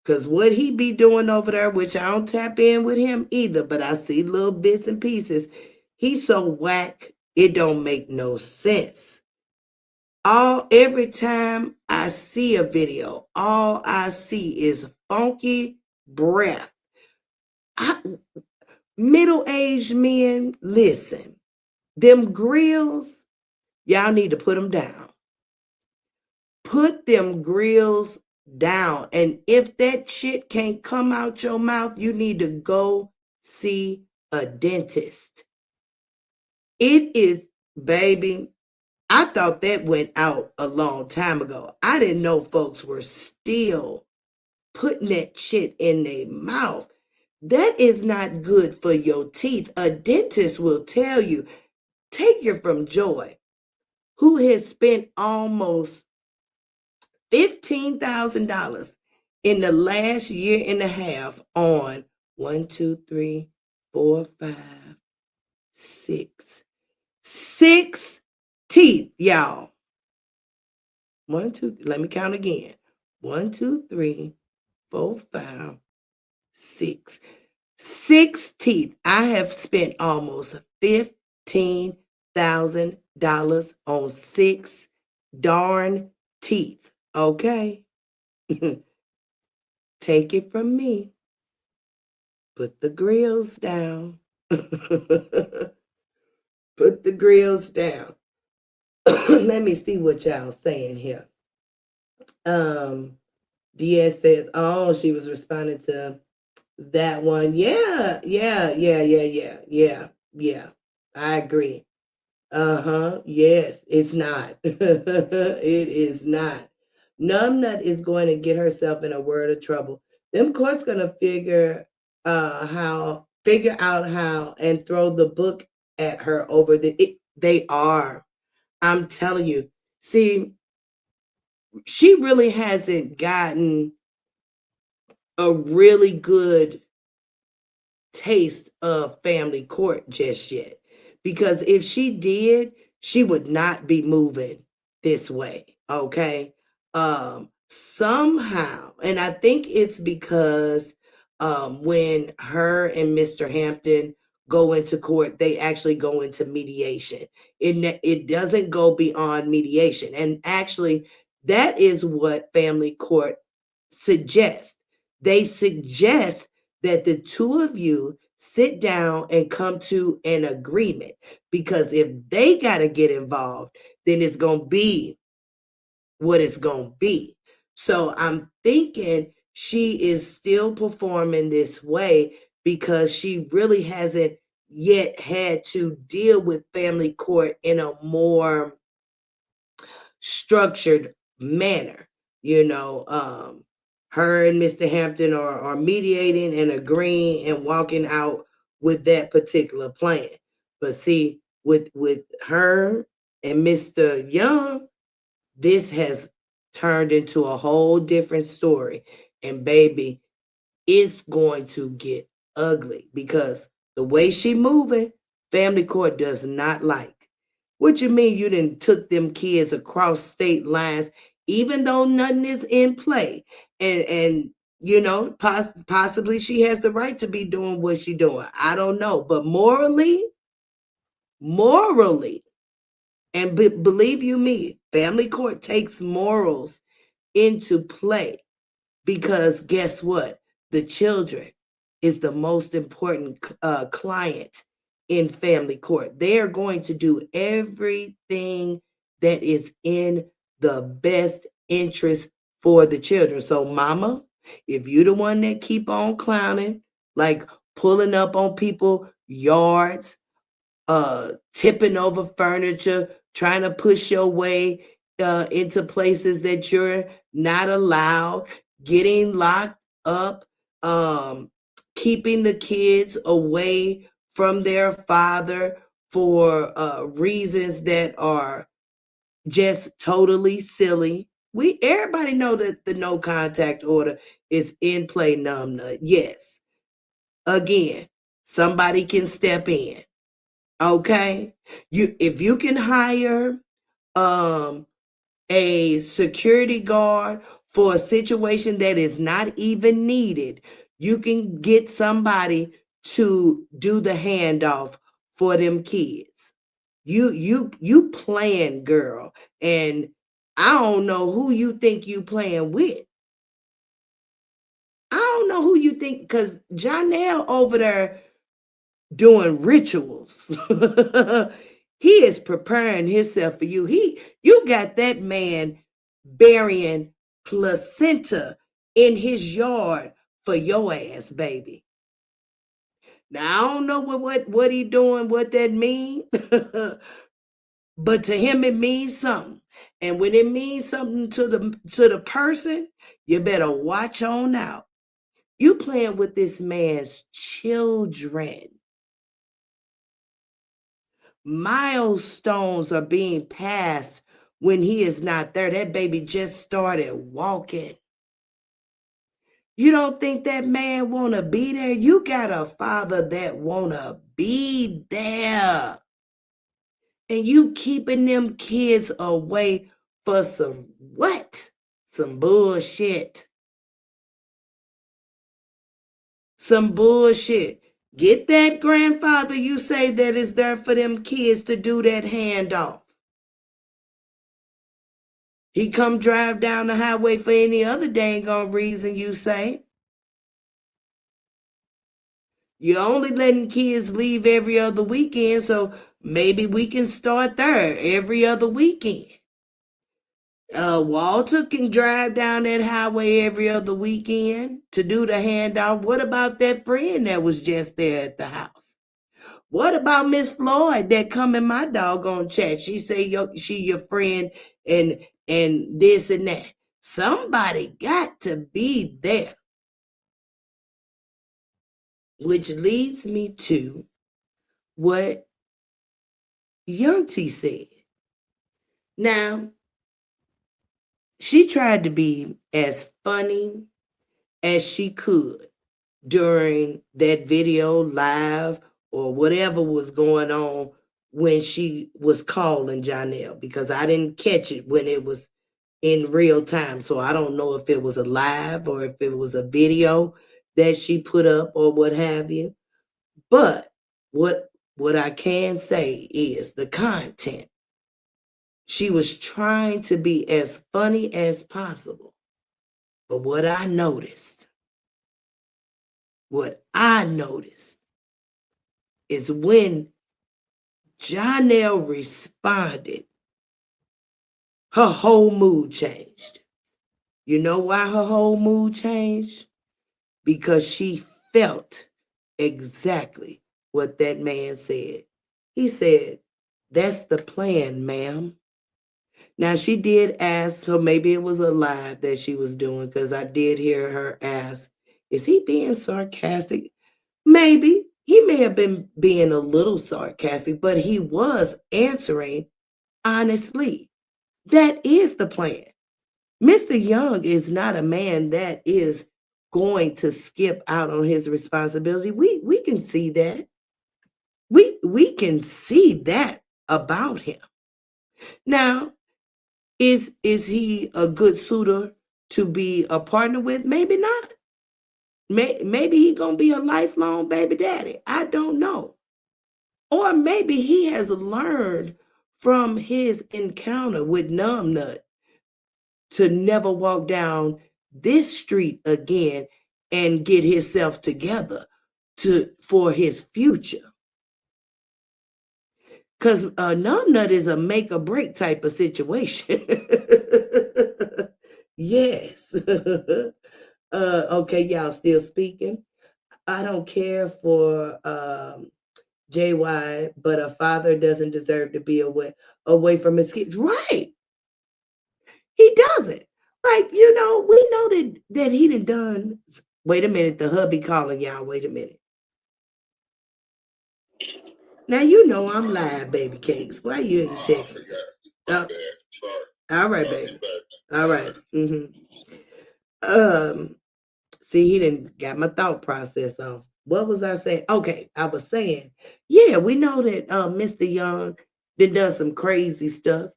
Because what he be doing over there, which I don't tap in with him either, but I see little bits and pieces, he's so whack, it don't make no sense. Every time I see a video, all I see is funky breath. Middle-aged men, listen, them grills, y'all need to put them down. Put them grills down. And if that shit can't come out your mouth, you need to go see a dentist. It is, baby, I thought that went out a long time ago. I didn't know folks were still putting that shit in their mouth. That is not good for your teeth. A dentist will tell you. Take it from Joy, who has spent almost $15,000 in the last year and a half on 1, 2, 3, 4, 5, 6. 6 teeth, y'all. 1, 2, let me count again. 1, 2, 3, 4, 5, 6. 6 teeth. I have spent almost $15,000 on 6 darn teeth. Okay? Take it from me. Put the grills down. Put the grills down. Let me see what y'all saying here. DS says, oh, she was responding to that one. Yeah. I agree. Yes, it's not. It is not. Numbnut is going to get herself in a world of trouble. Them courts gonna figure out how and throw the book at her over they are. I'm telling you. See, she really hasn't gotten a really good taste of family court just yet. Because if she did, she would not be moving this way. Okay. Somehow, and I think it's because when her and Mr. Hampton go into court, they actually go into mediation. It doesn't go beyond mediation. And actually, that is what family court suggests. They suggest that the two of you sit down and come to an agreement, because if they got to get involved, then it's going to be what it's going to be. So I'm thinking she is still performing this way because she really hasn't yet had to deal with family court in a more structured manner. Her and Mr. Hampton are mediating and agreeing and walking out with that particular plan. But see, with her and Mr. Young, this has turned into a whole different story. And baby, it's going to get ugly because the way she moving, family court does not like. What you mean you didn't took them kids across state lines, even though nothing is in play? And possibly she has the right to be doing what she's doing. I don't know. But morally, and believe you me, family court takes morals into play, because guess what? The children is the most important client in family court. They are going to do everything that is in the best interest for the children. So mama, if you the one that keep on clowning, like pulling up on people yards, tipping over furniture, trying to push your way into places that you're not allowed, getting locked up, keeping the kids away from their father for reasons that are just totally silly. Everybody know that the no contact order is in play, numbnut. Yes. Again, somebody can step in. Okay? If you can hire a security guard for a situation that is not even needed, you can get somebody to do the handoff for them kids. You playing, girl, and I don't know who you think you playing with. I don't know who you think, because Janelle over there doing rituals. He is preparing himself for you. You got that man burying placenta in his yard for your ass, baby. Now I don't know what he doing, what that mean, but to him it means something. And when it means something to the person, you better watch on out. You playing with this man's children. Milestones are being passed when he is not there. That baby just started walking. You don't think that man want to be there? You got a father that want to be there. And you keeping them kids away for some what? Some bullshit. Some bullshit. Get that grandfather you say that is there for them kids to do that handoff. He come drive down the highway for any other dang on reason you say. You're only letting kids leave every other weekend, so maybe we can start there every other weekend. Walter can drive down that highway every other weekend to do the handoff. What about that friend that was just there at the house? What about Miss Floyd that come in my doggone chat? She say she your friend and this and that. Somebody got to be there. Which leads me to what Yuntie said. Now, she tried to be as funny as she could during that video live or whatever was going on when she was calling Janelle, because I didn't catch it when it was in real time. So I don't know if it was a live or if it was a video that she put up or what have you. But what I can say is the content. She was trying to be as funny as possible. But what I noticed is when Janelle responded, her whole mood changed. You know why her whole mood changed? Because she felt exactly what that man said. He said, "That's the plan, ma'am." Now, she did ask, so maybe it was a live that she was doing, because I did hear her ask, is he being sarcastic? Maybe. He may have been being a little sarcastic, but he was answering honestly. That is the plan. Mr. Young is not a man that is going to skip out on his responsibility. We can see that. We can see that about him. Now, is he a good suitor to be a partner with? Maybe not. Maybe he gonna be a lifelong baby daddy. I don't know. Or maybe he has learned from his encounter with Numbnut to never walk down this street again and get himself together for his future. Because Numbnut is a make or break type of situation. Yes. Okay, y'all still speaking? I don't care for JY, but a father doesn't deserve to be away from his kids. Right. He doesn't. Like, we know that he done. Wait a minute, the hubby calling y'all. Wait a minute. Now I'm live, baby cakes. Why you ain't texting? All right, baby. All right. See, he didn't got my thought process off. What was I saying? Okay, I was saying, yeah, we know that Mr. Young done some crazy stuff.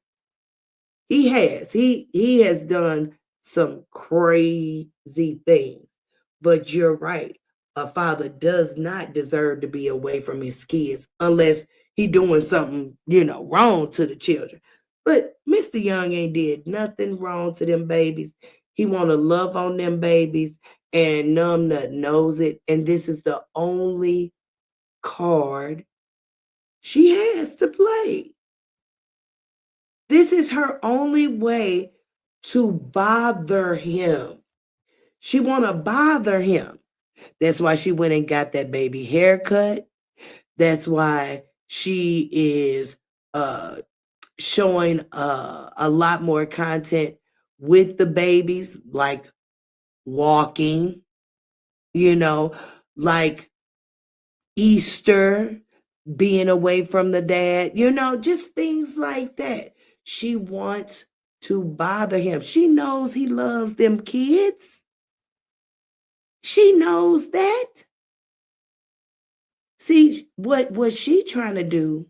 He has. He has done some crazy things. But you're right. A father does not deserve to be away from his kids unless he doing something, wrong to the children. But Mr. Young ain't did nothing wrong to them babies. He want to love on them babies, and Numbnut knows it. And this is the only card she has to play. This is her only way to bother him. She want to bother him. That's why she went and got that baby haircut. That's why she is showing a lot more content with the babies, like walking, like Easter, being away from the dad, just things like that. She wants to bother him. She knows he loves them kids. She knows that. See, what she trying to do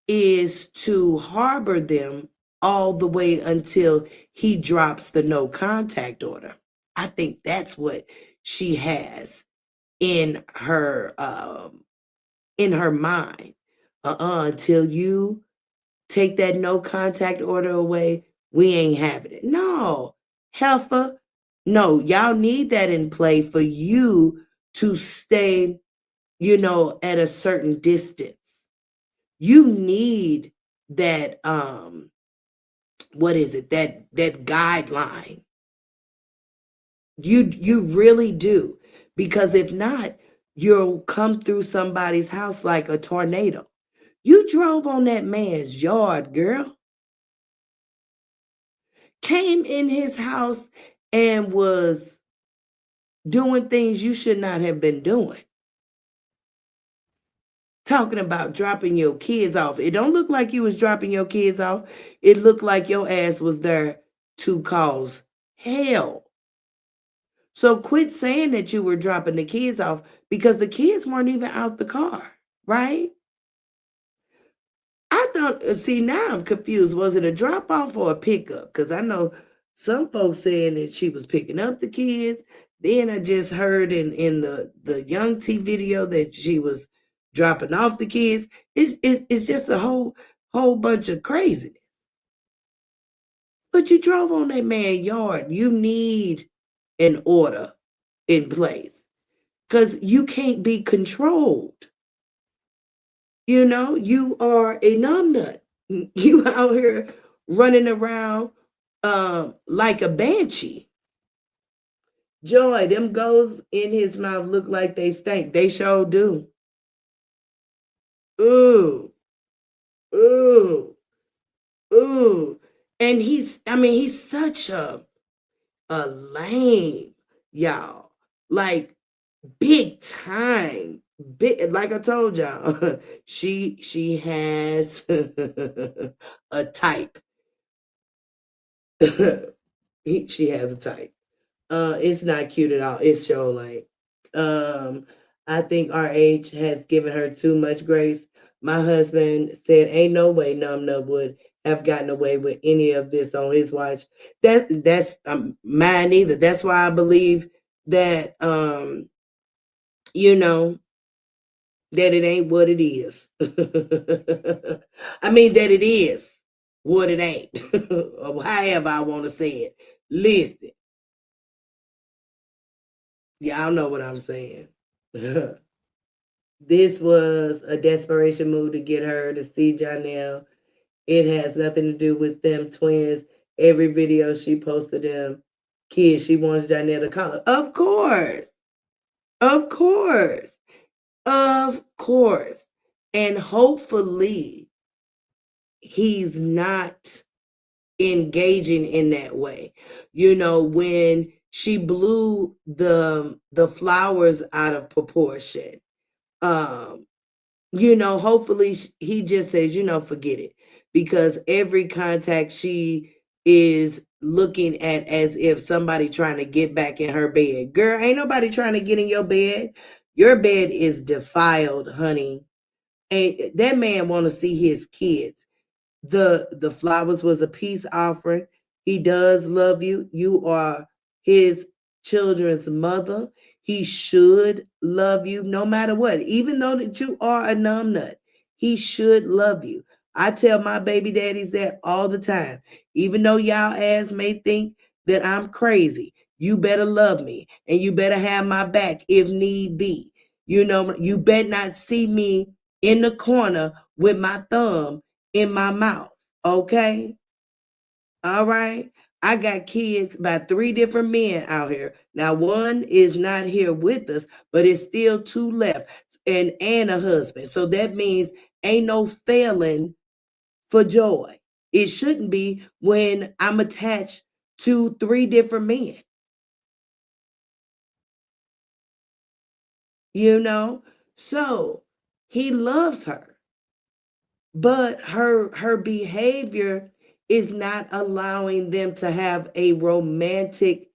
is to harbor them all the way until he drops the no contact order. I think that's what she has in her mind. Until you take that no contact order away, we ain't having it. No, heifer. No, y'all need that in play for you to stay, at a certain distance. You need that what is it? That guideline. You really do. Because if not, you'll come through somebody's house like a tornado. You drove on that man's yard, girl. Came in his house and was doing things you should not have been doing. Talking about dropping your kids off. It don't look like you was dropping your kids off. It looked like your ass was there to cause hell. So quit saying that you were dropping the kids off because the kids weren't even out the car, right? I thought, see, now I'm confused. Was it a drop off or a pickup? Because I know some folks saying that she was picking up the kids. Then I just heard in the Yuntie video that she was dropping off the kids. It's just a whole bunch of craziness. But you drove on that man's yard. You need an order in place because you can't be controlled. You are a numbnut. You out here running around like a banshee. Joy, them goes in his mouth look like they stink. They sure do. Ooh, ooh, ooh. And he's such a lame, y'all. Like big time. Big, like I told y'all, she has a type. She has a type. It's not cute at all. It's show like. I think RH has given her too much grace. My husband said, "Ain't no way Numnut would have gotten away with any of this on his watch." That's mine either. That's why I believe that that it ain't what it is. I mean that it is what it ain't. Or however I want to say it. Listen. Y'all know what I'm saying. This was a desperation move to get her to see Janelle. It has nothing to do with them twins. Every video she posted them kids, she wants Janelle to call her. Of course. Of course. Of course. And hopefully he's not engaging in that way. When she blew the flowers out of proportion, hopefully he just says, forget it. Because every contact she is looking at as if somebody trying to get back in her bed. Girl, ain't nobody trying to get in your bed. Your bed is defiled, honey. And that man want to see his kids. The flowers was a peace offering. He does love you. You are his children's mother. He should love you no matter what. Even though that you are a numbnut, he should love you. I tell my baby daddies that all the time. Even though y'all ass may think that I'm crazy, you better love me and you better have my back if need be. You better not see me in the corner with my thumb in my mouth. Okay? All right? I got kids by 3 different men out here. Now, one is not here with us, but it's still 2 left and a husband. So that means ain't no failing for Joy. It shouldn't be when I'm attached to 3 different men. So he loves her, but her behavior is not allowing them to have a romantic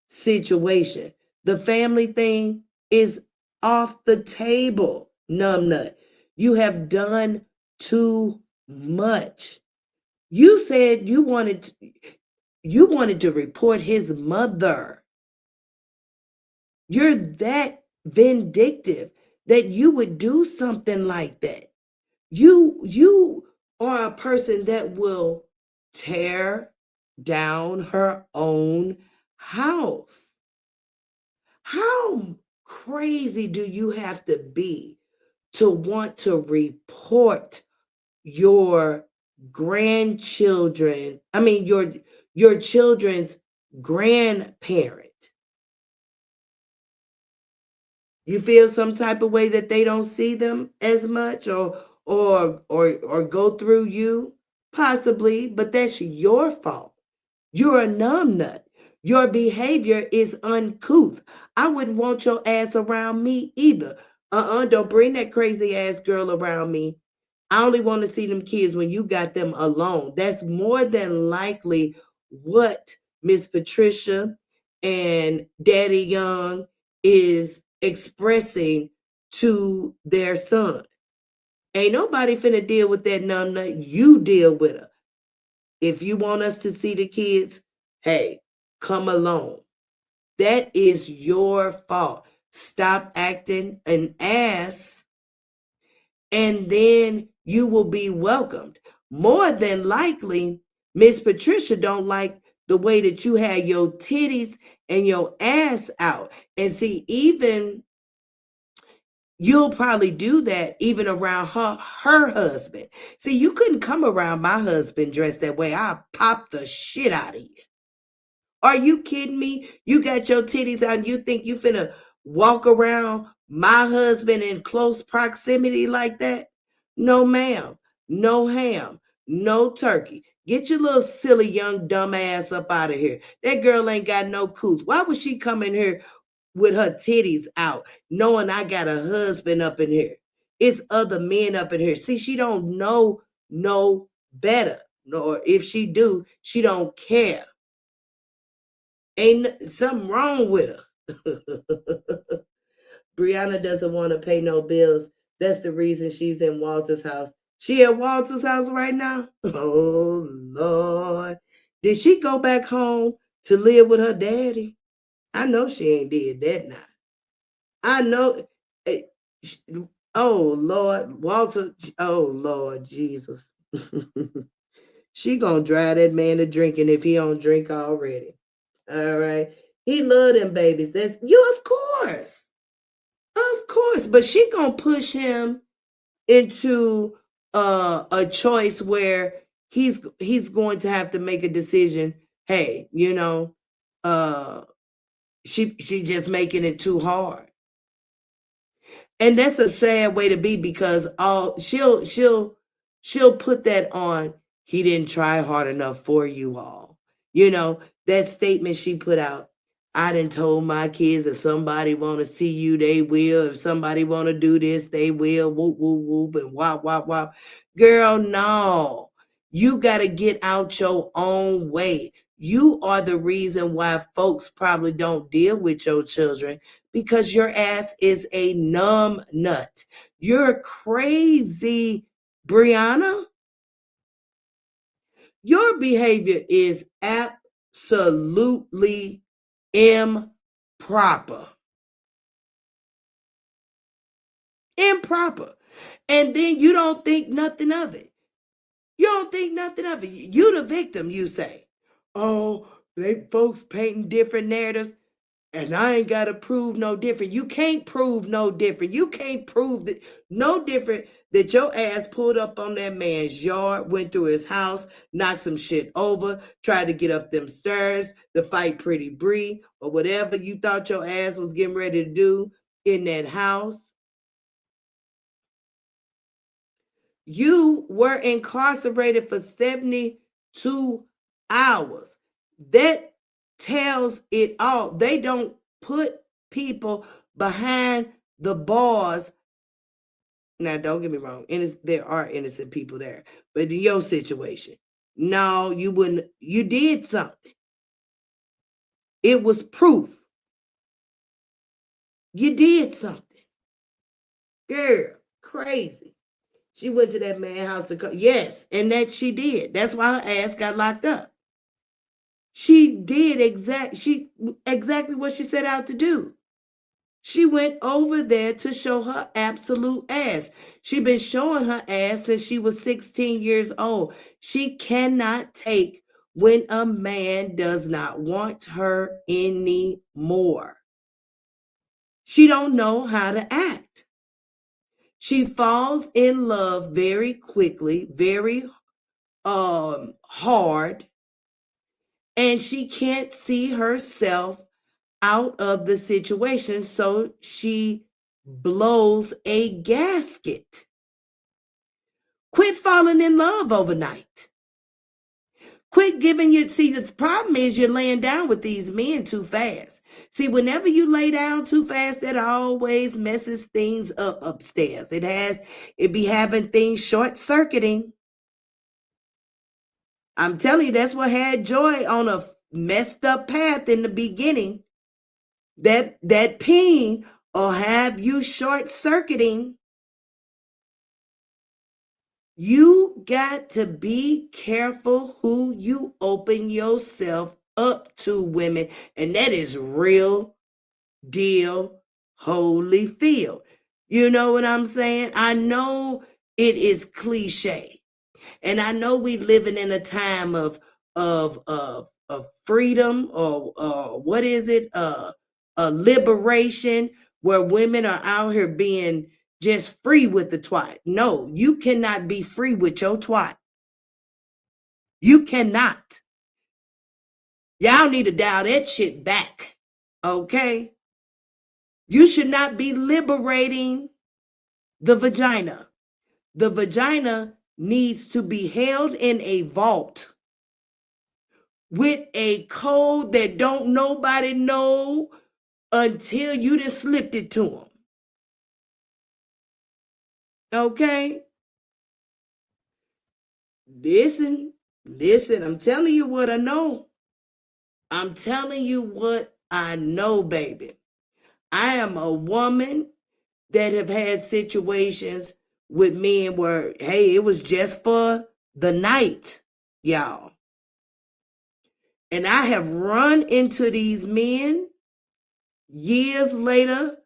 situation. The family thing is off the table, numbnut. You have done too much. You said you wanted to report his mother. You're that vindictive that you would do something like that. You are a person that will tear down her own house. How crazy do you have to be to want to report your grandchildren, your children's grandparent? You feel some type of way that they don't see them as much or go through you? Possibly, but that's your fault. You're a numbnut. Your behavior is uncouth. I wouldn't want your ass around me either. Don't bring that crazy ass girl around me. I only want to see them kids when you got them alone. That's more than likely what Miss Patricia and Daddy Young is expressing to their son. Ain't nobody finna deal with that numbnut. You deal with her. If you want us to see the kids, hey, come along. That is your fault. Stop acting an ass, and then you will be welcomed. More than likely, Miss Patricia don't like the way that you had your titties and your ass out. And see, even you'll probably do that even around her husband. See, you couldn't come around my husband dressed that way. I'll pop the shit out of you. Are you kidding me? You got your titties out and you think you finna walk around my husband in close proximity like that? No, ma'am. No ham. No turkey. Get your little silly young dumb ass up out of here. That girl ain't got no couth. Why would she come in here with her titties out, knowing I got a husband up in here? It's other men up in here. See, she don't know no better. Nor if she do, she don't care. Ain't something wrong with her. Briana doesn't want to pay no bills. That's the reason she's in Walter's house. She at Walter's house right now? Oh, Lord. Did she go back home to live with her daddy? I know she ain't did that now. I know. Oh, Lord. Walter. Oh, Lord Jesus. She gonna drive that man to drinking if he don't drink already. All right. He love them babies. That's you, of course. Of course. But she gonna push him into a choice where he's going to have to make a decision. Hey, she just making it too hard. And that's a sad way to be, because she'll put that on, he didn't try hard enough for you all. That statement she put out, I done told my kids if somebody want to see you, they will. If somebody want to do this, they will. Whoop, whoop, whoop, and wop, wop, wop. Girl, no. You got to get out your own way. You are the reason why folks probably don't deal with your children, because your ass is a numb nut. You're crazy, Briana. Your behavior is absolutely improper. Improper. And then you don't think nothing of it. You don't think nothing of it. You the victim, you say. Oh, they folks painting different narratives, and I ain't got to prove no different. You can't prove no different. You can't prove that no different that your ass pulled up on that man's yard, went through his house, knocked some shit over, tried to get up them stairs to fight Pretty Bree, or whatever you thought your ass was getting ready to do in that house. You were incarcerated for 72 hours. That tells it all. They don't put people behind the bars. Now, don't get me wrong. There are innocent people there. But in your situation, no, you wouldn't. You did something. It was proof. You did something. Girl, crazy. She went to that man's house to yes, and that she did. That's why her ass got locked up. She did exactly what she set out to do. She went over there to show her absolute ass. She been showing her ass since she was 16 years old. She cannot take when a man does not want her anymore. She don't know how to act. She falls in love very quickly, very hard, and she can't see herself out of the situation, so she blows a gasket. Quit falling in love overnight. Quit giving you, see, the problem is you're laying down with these men too fast. See, whenever you lay down too fast, that always messes things up upstairs. It be having things short-circuiting. I'm telling you, that's what had Joy on a messed up path in the beginning. That ping will have you short-circuiting. You got to be careful who you open yourself up to, women. And that is real deal Holyfield. You know what I'm saying? I know it is cliche. And I know we living in a time of freedom, or what is it? A liberation, where women are out here being just free with the twat. No, you cannot be free with your twat. You cannot. Y'all need to dial that shit back. Okay? You should not be liberating the vagina. The vagina needs to be held in a vault with a code that don't nobody know until you just slipped it to them. Okay? Listen, I'm telling you what I know. I'm telling you what I know, baby. I am a woman that have had situations with men where, hey, it was just for the night, y'all. And I have run into these men years later,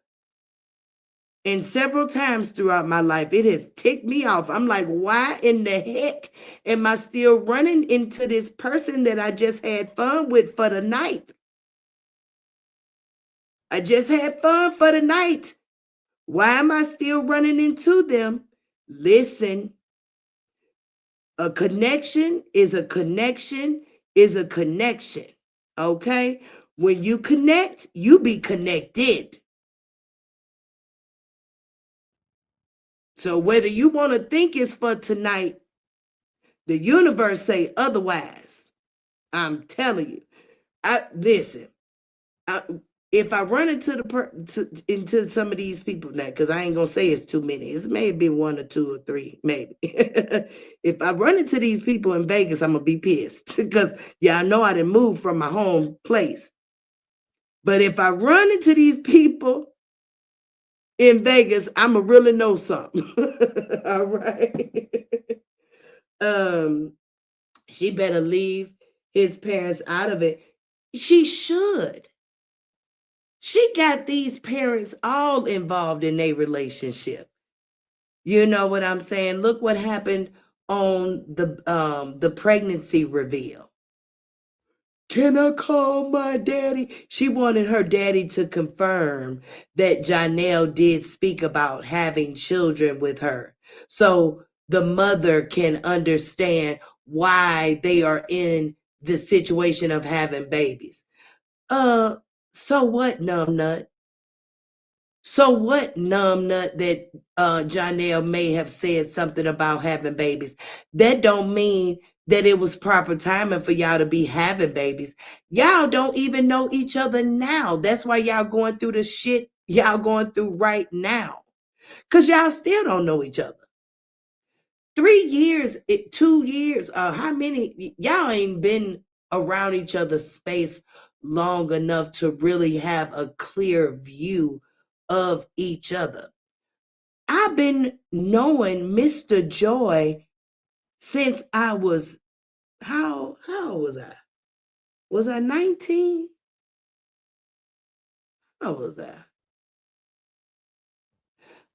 and several times throughout my life. It has ticked me off. I'm like, why in the heck am I still running into this person that I just had fun with for the night? I just had fun for the night. Why am I still running into them? Listen, a connection is a connection is a connection. Okay? When you connect, you be connected. So whether you want to think it's for tonight, the universe say otherwise. I'm telling you. Listen. If I run into some of these people now, because I ain't gonna say it's too many, it's maybe one or two or three, maybe. If I run into these people in Vegas, I'm gonna be pissed because I know I didn't move from my home place. But if I run into these people in Vegas, I'm gonna really know something. All right. She better leave his parents out of it. She should. She got these parents all involved in their relationship. You know what I'm saying? Look what happened on the pregnancy reveal. Can I call my daddy? She wanted her daddy to confirm that Janelle did speak about having children with her, so the mother can understand why they are in the situation of having babies. So what, numbnut? So what, numbnut, that Janelle may have said something about having babies? That don't mean that it was proper timing for y'all to be having babies. Y'all don't even know each other now. That's why y'all going through the shit y'all going through right now. Because y'all still don't know each other. 3 years, 2 years, how many? Y'all ain't been around each other's space long enough to really have a clear view of each other. I've been knowing Mr. Joy since I was, how old was I? Was I 19? How was I?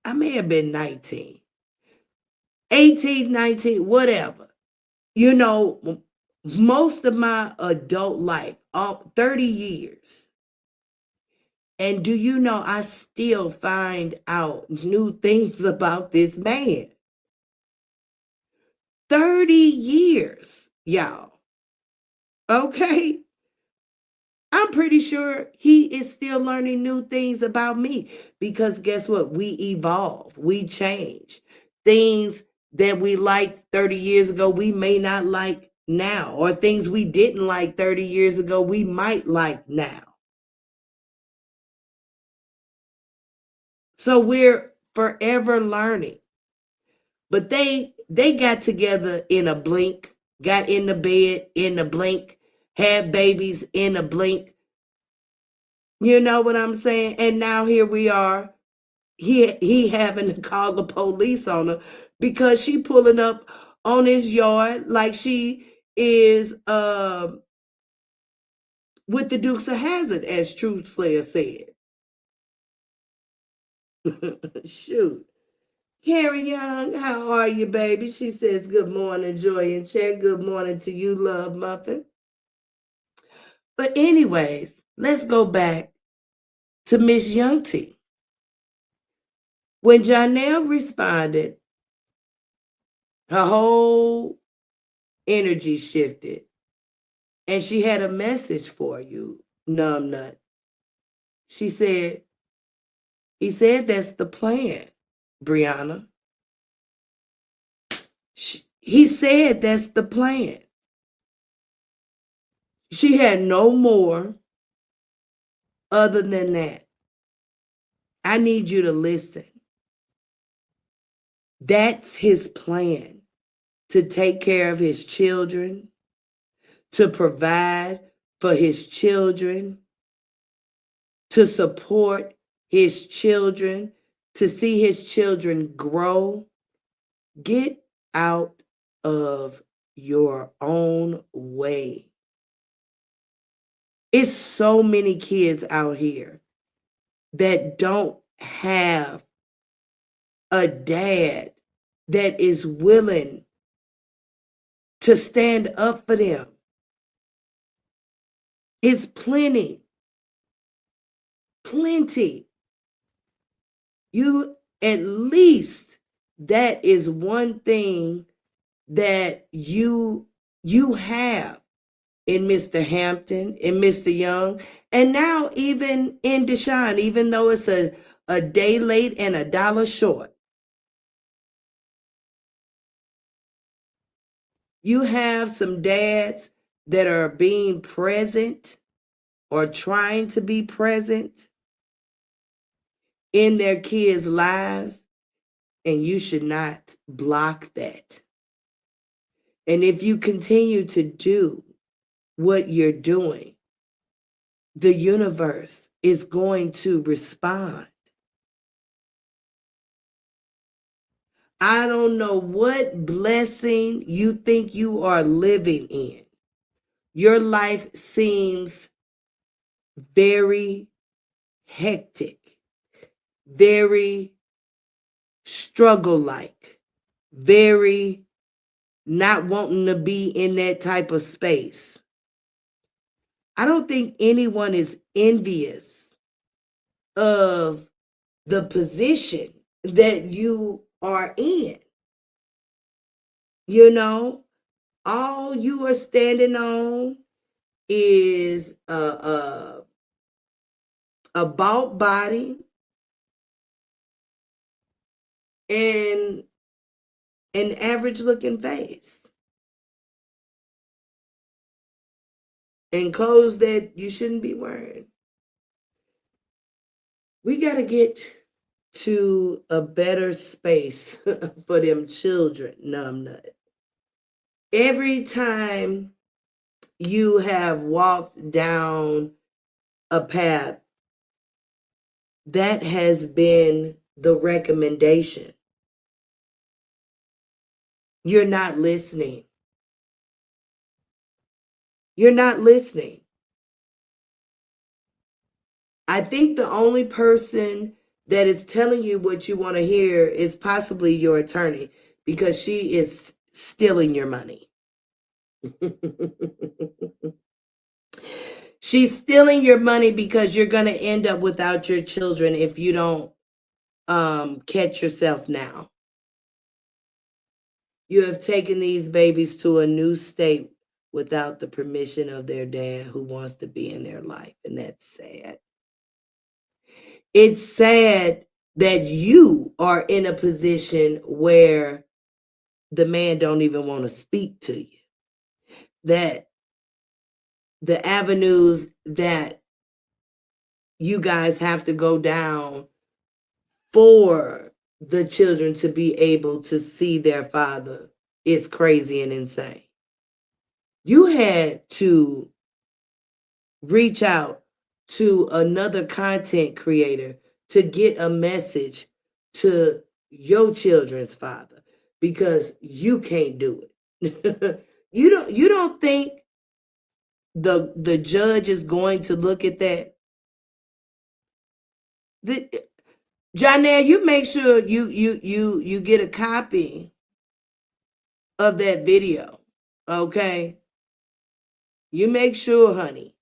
I may have been 19, 18, 19, whatever. You know, most of my adult life, 30 years. And do you know, I still find out new things about this man. 30 years, y'all. Okay? I'm pretty sure he is still learning new things about me because guess what? We evolve, we change. Things that we liked 30 years ago, we may not like now, or things we didn't like 30 years ago, we might like now. So we're forever learning. But they got together in a blink, got in the bed in a blink, had babies in a blink. You know what I'm saying? And now here we are. He having to call the police on her because she pulling up on his yard like she is with the Dukes of Hazzard, as Truth Slayer said. Shoot. Carrie Young, how are you, baby? She says, good morning, Joy and Chet. Good morning to you, Love Muffin. But anyways, let's go back to Miss Yuntie. When Janelle responded, her whole energy shifted. And she had a message for you, Numbnut. She said, he said that's the plan, Briana. He said that's the plan. She had no more other than that. I need you to listen. That's his plan, to take care of his children, to provide for his children, to support his children, to see his children grow. Get out of your own way. It's so many kids out here that don't have a dad that is willing to stand up for them. It's plenty. You, at least that is one thing that you have in Mr. Hampton, in Mr. Young, and now even in Deshaun, even though it's a day late and a dollar short. You have some dads that are being present or trying to be present in their kids' lives, and you should not block that. And if you continue to do what you're doing, the universe is going to respond. I don't know what blessing you think you are living in. Your life seems very hectic, very struggle-like, very not wanting to be in that type of space. I don't think anyone is envious of the position that you are in. You know, all you are standing on is a bald body and an average looking face and clothes that you shouldn't be wearing. We got to get to a better space for them children, Numbnut. Every time you have walked down a path that has been the recommendation. You're not listening. You're not listening. I think the only person that is telling you what you want to hear is possibly your attorney, because she is stealing your money. She's stealing your money because you're going to end up without your children if you don't catch yourself now. You have taken these babies to a new state without the permission of their dad who wants to be in their life, and that's sad. It's sad that you are in a position where the man don't even want to speak to you. That the avenues that you guys have to go down for the children to be able to see their father is crazy and insane. You had to reach out to another content creator to get a message to your children's father, because you can't do it. You don't think the judge is going to look at that? Janelle, you make sure you get a copy of that video, okay? You make sure, honey.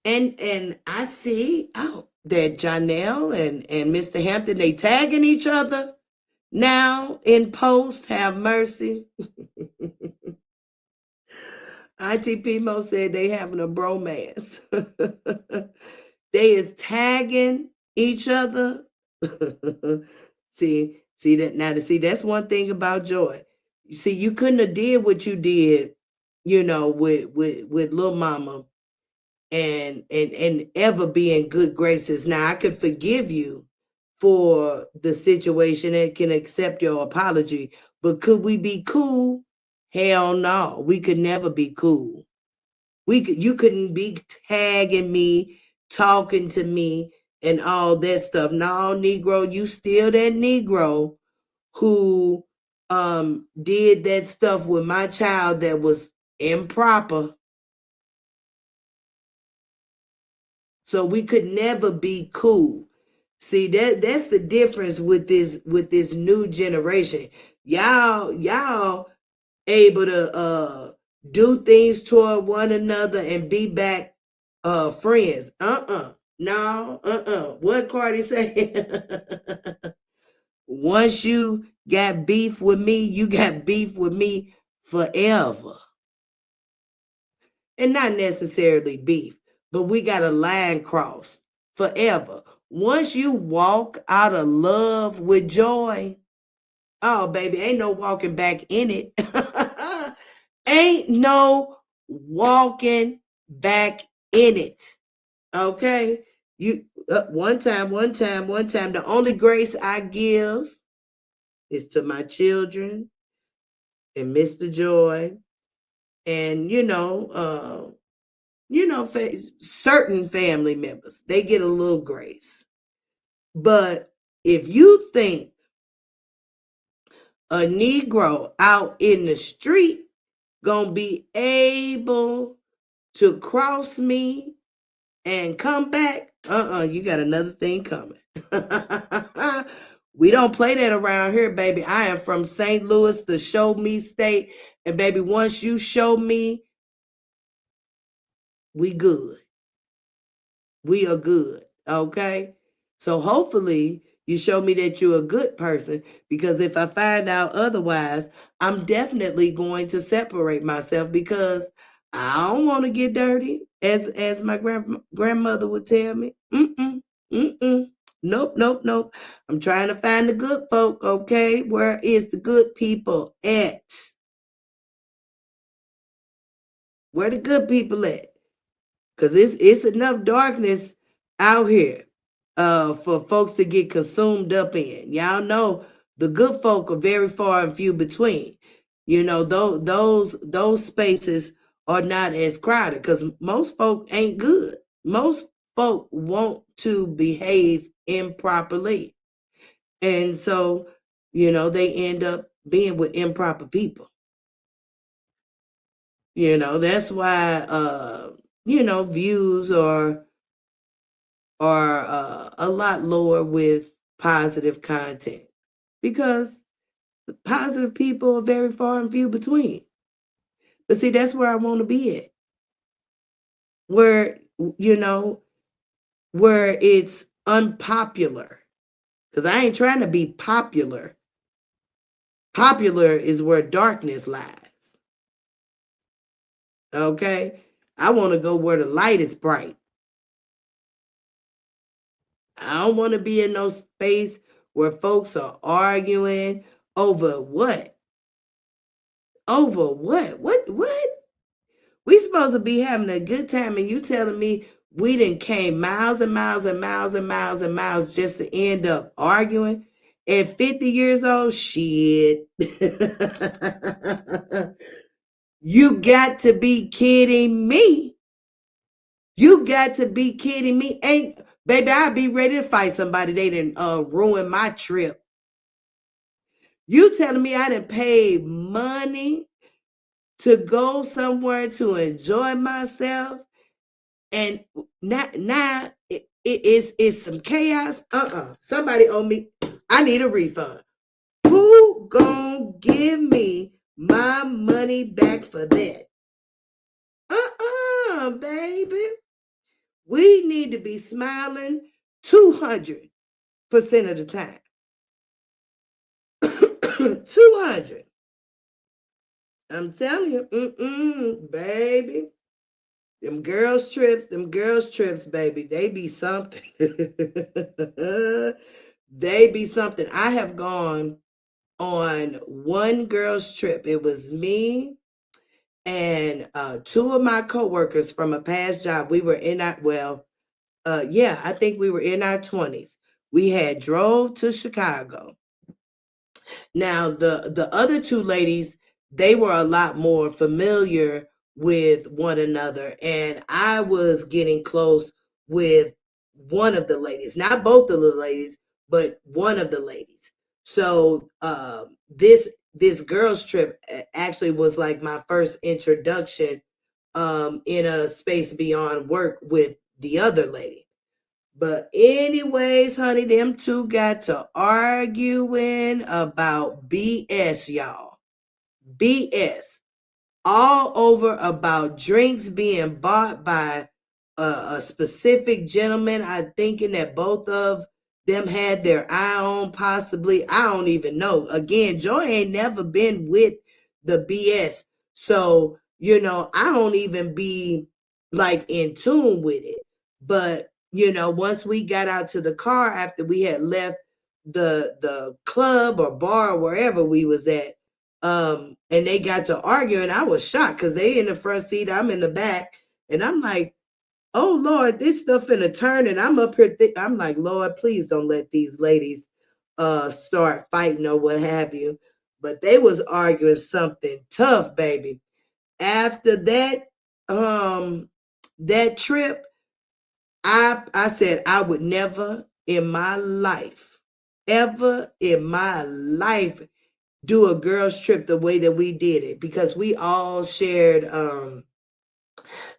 And I see that Janelle and Mr. Hampton, they tagging each other now in post. Have mercy. Auntie Pimo said they having a bromance. They is tagging each other. see that now. To see, that's one thing about Joy. You see, you couldn't have did what you did, with Lil Mama, and ever be in good graces. Now I could forgive you for the situation and can accept your apology, but could we be cool? Hell no, we could never be cool. You couldn't be tagging me, talking to me, and all that stuff. No, Negro, you still that Negro who did that stuff with my child that was improper. So we could never be cool. See, that's the difference with this new generation. Y'all able to do things toward one another and be back friends. No. What Cardi say? Once you got beef with me, you got beef with me forever. And not necessarily beef, but we got a line crossed forever. Once you walk out of love with Joy, oh baby, ain't no walking back in it. Ain't no walking back in it. Okay? You one time. The only grace I give is to my children and Mr. Joy, and certain family members, they get a little grace. But if you think a Negro out in the street gonna be able to cross me and come back, you got another thing coming. We don't play that around here, baby. I am from St. Louis, the show me state, and baby, once you show me, we good. We are good, okay? So hopefully you show me that you're a good person, because if I find out otherwise, I'm definitely going to separate myself, because I don't want to get dirty, as my grandmother would tell me. Nope. I'm trying to find the good folk, okay? Where is the good people at? Where the good people at? Because it's enough darkness out here for folks to get consumed up in. Y'all know the good folk are very far and few between. Those spaces are not as crowded, because most folk ain't good. Most folk want to behave improperly. And so, they end up being with improper people. That's why, views are a lot lower with positive content, because positive people are very far and few between. But see, that's where I want to be at. Where, where it's unpopular. Because I ain't trying to be popular. Popular is where darkness lies. Okay? I want to go where the light is bright. I don't want to be in no space where folks are arguing over what? Over what? What? We supposed to be having a good time, and you telling me we done came miles and miles and miles and miles and miles just to end up arguing at 50 years old? Shit. You got to be kidding me. You got to be kidding me. Baby, I'd be ready to fight somebody. They didn't ruin my trip. You telling me I didn't pay money to go somewhere to enjoy myself, and now it's some chaos? Somebody owe me. I need a refund. Who gonna give me my money back for that? Baby. We need to be smiling 200% of the time. 200. I'm telling you, baby. Them girls trips, baby, they be something. They be something. I have gone on one girl's trip. It was me and two of my coworkers from a past job. We were in our, I think we were in our 20s. We had drove to Chicago. Now, the other two ladies, they were a lot more familiar with one another, and I was getting close with one of the ladies, not both of the ladies, but one of the ladies. So this girls trip actually was like my first introduction in a space beyond work with the other lady. But anyways, honey, them two got to arguing about BS, y'all. BS. All over about drinks being bought by a specific gentleman. I'm thinking that both of them had their eye on, possibly. I don't even know. Again, Joy ain't never been with the BS. So, I don't even be like in tune with it. But, once we got out to the car after we had left the club or bar or wherever we was at, and they got to arguing, I was shocked because they in the front seat, I'm in the back, and I'm like, oh Lord, this stuff finna turn, and I'm up here. I'm like, Lord, please don't let these ladies start fighting or what have you. But they was arguing something tough, baby. After that, that trip, I said I would never in my life, ever in my life, do a girls trip the way that we did it, because we all shared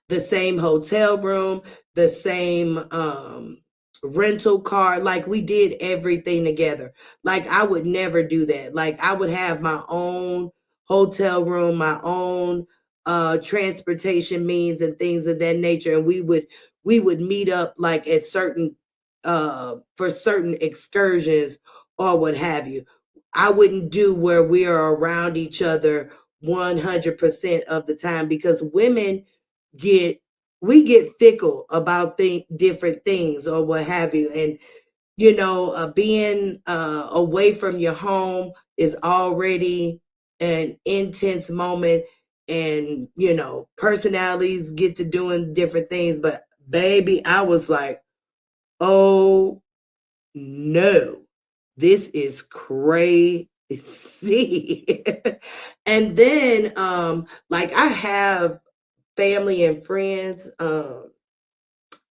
the same hotel room, the same rental car. Like, we did everything together. Like, I would never do that. Like, I would have my own hotel room, my own transportation means and things of that nature, and we would meet up like at certain for certain excursions or what have you. I wouldn't do where we are around each other 100% of the time, because women get fickle about different things or what have you. And being away from your home is already an intense moment, and personalities get to doing different things. But baby, I was like, oh no, this is crazy. And then like, I have family and friends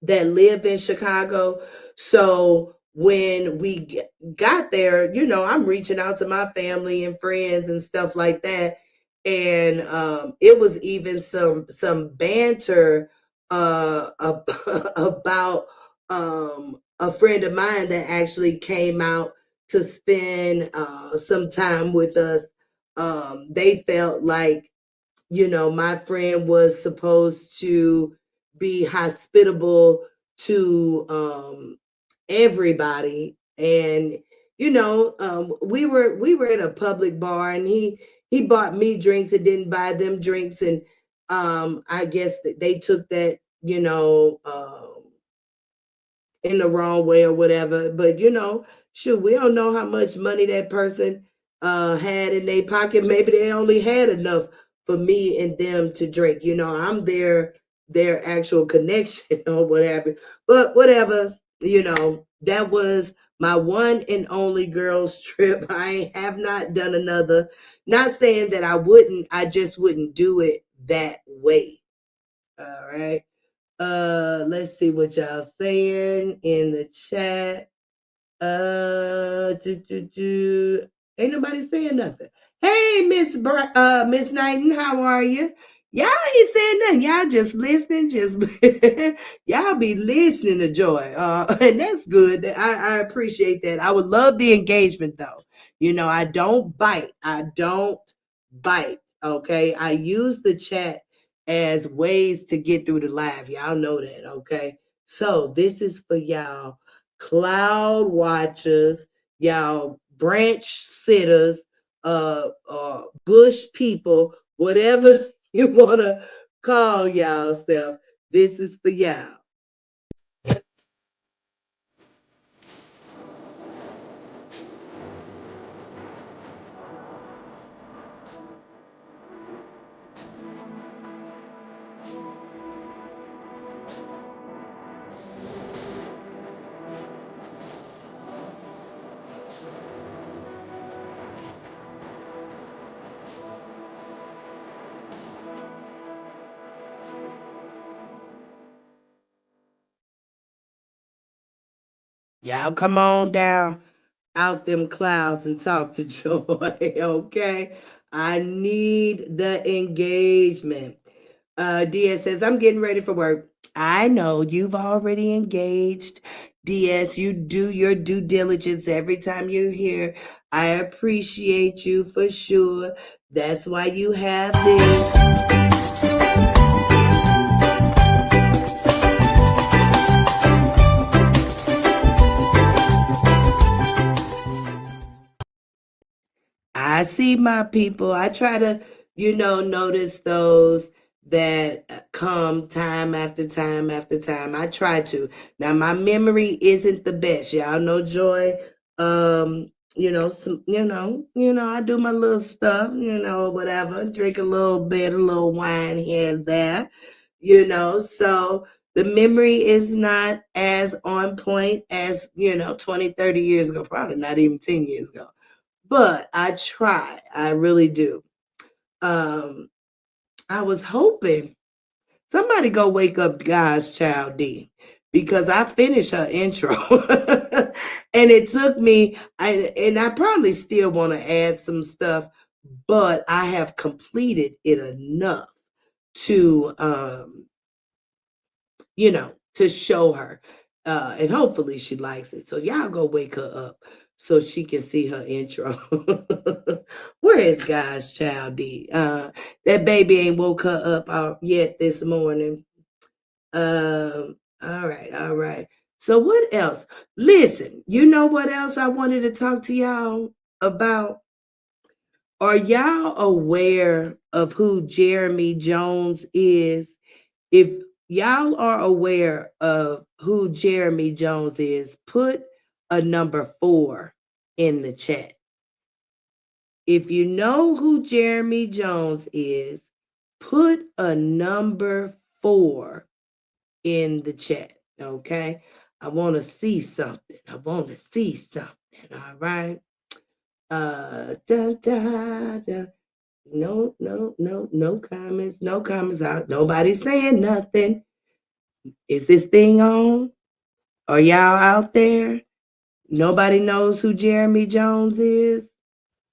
that live in Chicago. So when we got there, I'm reaching out to my family and friends and stuff like that. And it was even some banter about a friend of mine that actually came out to spend some time with us. They felt like my friend was supposed to be hospitable to everybody. And we were at a public bar, and he bought me drinks and didn't buy them drinks. And I guess they took that, in the wrong way or whatever. But shoot, we don't know how much money that person had in their pocket. Maybe they only had enough for me and them to drink. I'm their actual connection or whatever. But whatever, that was my one and only girls trip. I have not done another. Not saying that I wouldn't, I just wouldn't do it that way. All right. Let's see what y'all saying in the chat. Ain't nobody saying nothing. Hey, Miss Knighton, how are you? Y'all ain't saying nothing. Y'all just listening. Just y'all be listening to Joy, and that's good. I appreciate that. I would love the engagement though. I don't bite. I don't bite. Okay, I use the chat as ways to get through the live. Y'all know that. Okay, so this is for y'all cloud watchers, y'all branch sitters, bush people, whatever you want to call y'all self. This is for y'all. Y'all come on down out them clouds and talk to Joy, okay? I need the engagement. DS says, I'm getting ready for work. I know you've already engaged. DS, you do your due diligence every time you're here. I appreciate you for sure. That's why you have this. I see my people. I try to, notice those that come time after time after time. I try to. Now my memory isn't the best. Y'all know Joy. I do my little stuff, whatever. Drink a little bit, a little wine here and there, so the memory is not as on point as, 20, 30 years ago, probably not even 10 years ago, but I try. I really do. Um, I was hoping somebody go wake up God's Child D, because I finished her intro. And it took me, and I probably still want to add some stuff, but I have completed it enough to to show her. And hopefully she likes it. So y'all go wake her up so she can see her intro. Where is God's Child D? That baby ain't woke her up yet this morning. All right, all right. So what else? Listen, you know what else I wanted to talk to y'all about? Are y'all aware of who Jeremy Jones is? If y'all are aware of who Jeremy Jones is, put a number 4 in the chat. If you know who Jeremy Jones is, put a number 4 in the chat. Okay. I want to see something. I want to see something. All right. Da, da, da. No, no, no, no comments. No comments out. Nobody's saying nothing. Is this thing on? Are y'all out there? Nobody knows who Jeremy Jones is?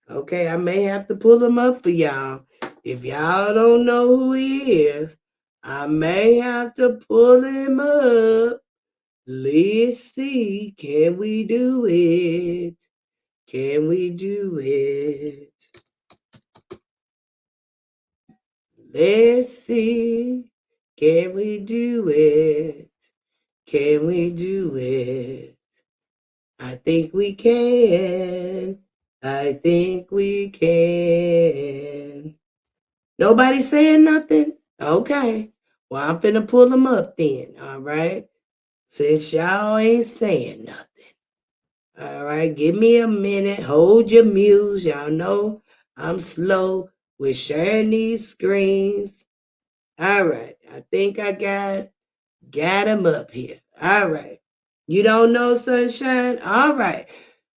Okay, I may have to pull him up for y'all. If y'all don't know who he is, I may have to pull him up. Let's see. Can we do it? Can we do it? Let's see. Can we do it? Can we do it? I think we can. I think we can. Nobody saying nothing? Okay. Well, I'm finna pull them up then. All right. Since y'all ain't saying nothing. All right. Give me a minute. Hold your muse. Y'all know I'm slow with sharing these screens. All right. I think I got him up here. All right. You don't know Sunshine? All right.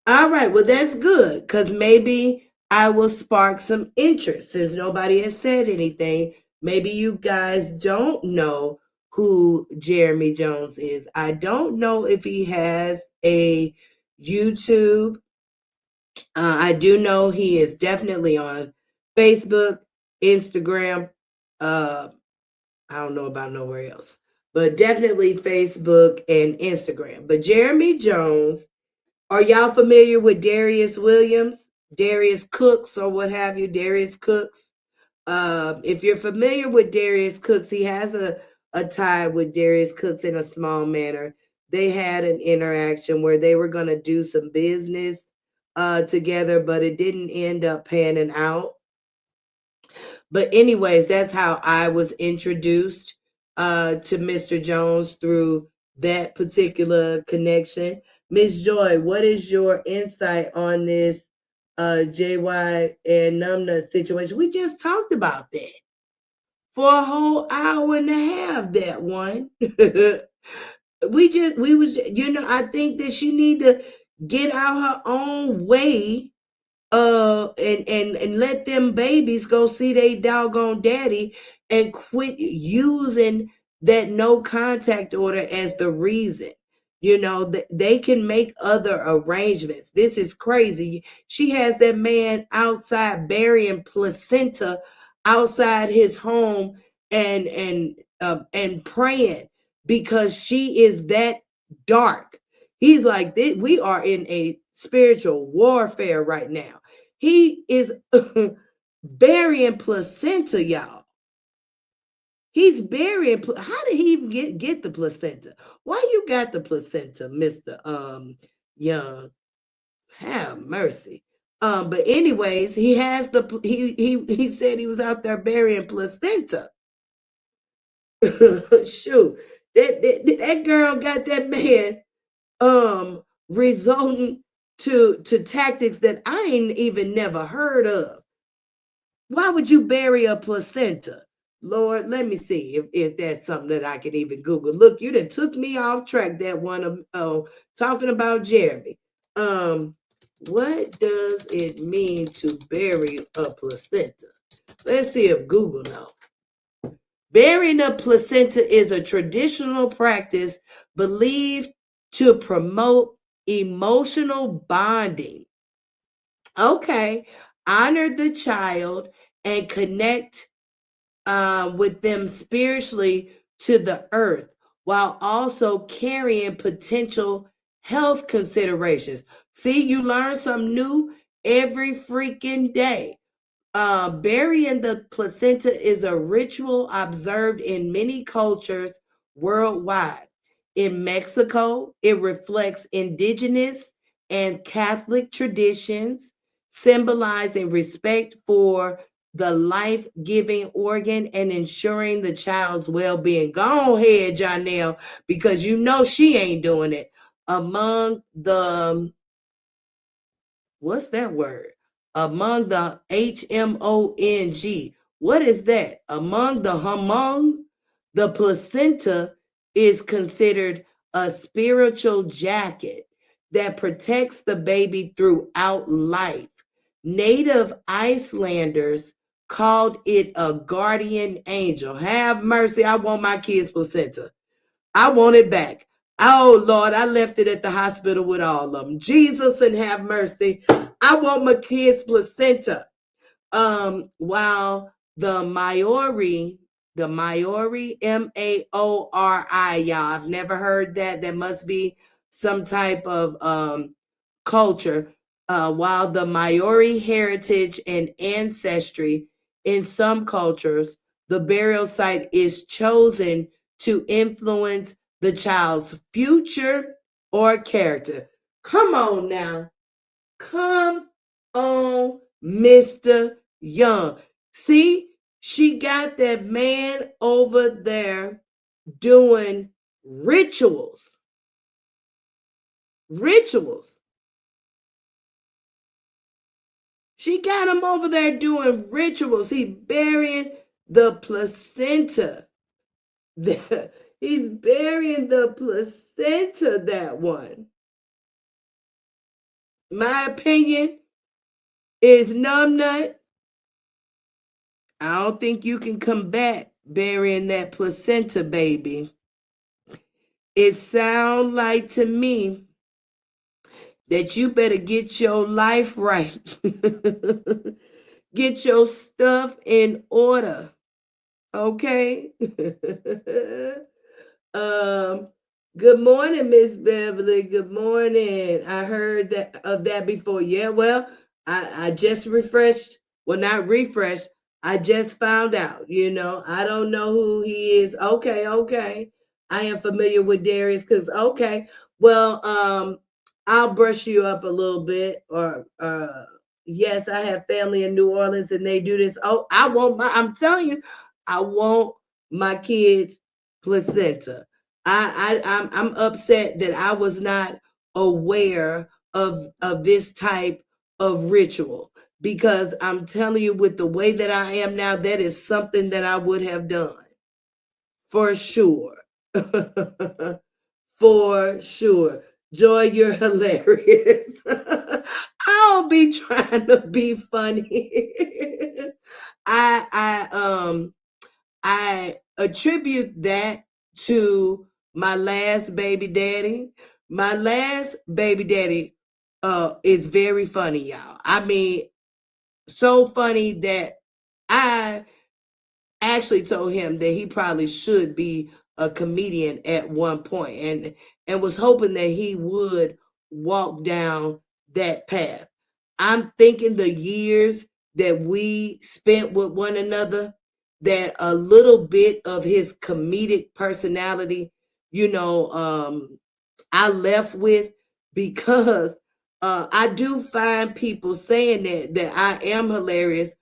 All right. Well, that's good because maybe I will spark some interest since nobody has said anything. Maybe you guys don't know who Jeremy Jones is. I don't know if he has a YouTube. I do know he is definitely on Facebook, Instagram. I don't know about nowhere else, but definitely Facebook and Instagram. But Jeremy Jones, are y'all familiar with Darius Williams, Darius Cooks, or what have you? Darius Cooks. If you're familiar with Darius Cooks, he has a tie with Darius Cooks in a small manner. They had an interaction where they were going to do some business together, but it didn't end up panning out. But anyways, that's how I was introduced to Mr. Jones through that particular connection. Miss Joy, what is your insight on this JY and Numna situation? We just talked about that for a whole hour and a half, that one. I think that she need to get out her own way and let them babies go see they doggone daddy and quit using that no contact order as the reason. They can make other arrangements. This is crazy. She has that man outside burying placenta outside his home and praying because she is that dark. He's like, we are in a spiritual warfare right now. He is burying placenta, y'all. He's burying. How did he even get the placenta? Why you got the placenta, Mr. Young? Have mercy. But anyways, he has he said he was out there burying placenta. Shoot, that girl got that man resulting to tactics that I ain't even never heard of. Why would you bury a placenta? Lord, let me see if that's something that I can even Google. Look, you done took me off track that one of talking about Jeremy. What does it mean to bury a placenta? Let's see if Google knows. Burying a placenta is a traditional practice believed to promote emotional bonding. Okay, honor the child and connect with them spiritually to the earth while also carrying potential health considerations. See, you learn something new every freaking day. Burying the placenta is a ritual observed in many cultures worldwide. In Mexico, it reflects indigenous and Catholic traditions, symbolizing respect for the life-giving organ and ensuring the child's well-being. Go ahead, Janelle, because you know she ain't doing it. Among the, what's that word? Among the HMONG. What is that? Among the placenta is considered a spiritual jacket that protects the baby throughout life. Native Icelanders called it a guardian angel. Have mercy. I want my kids' placenta. I want it back. Oh Lord, I left it at the hospital with all of them. Jesus and have mercy. I want my kid's placenta. While the Maori, Maori, y'all, I've never heard that. That must be some type of culture. While the Maori heritage and ancestry in some cultures, the burial site is chosen to influence the child's future or character. Come on now. Come on, Mr. Young. See, she got that man over there doing rituals. Rituals. She got him over there doing rituals. He burying the placenta. He's burying the placenta, that one. My opinion is numbnut. I don't think you can combat burying that placenta, baby. It sounds like to me that you better get your life right. Get your stuff in order. Okay? um, Good morning, Miss Beverly. Good morning. I heard that of that before. Yeah, well, I just refreshed. Well, not refreshed. I just found out. I don't know who he is. Okay. I am familiar with Darius Cooks. Okay. Well, I'll brush you up a little bit. Or yes, I have family in New Orleans and they do this. Oh, I'm telling you, I want my kids' placenta. I'm upset that I was not aware of this type of ritual, because I'm telling you, with the way that I am now, that is something that I would have done for sure. For sure. Joy, you're hilarious. I don't be trying to be funny. I attribute that to my last baby daddy. My last baby daddy is very funny, y'all. I mean, so funny that I actually told him that he probably should be a comedian at one point, and was hoping that he would walk down that path. I'm thinking the years that we spent with one another, that a little bit of his comedic personality, I left with, because I do find people saying that I am hilarious,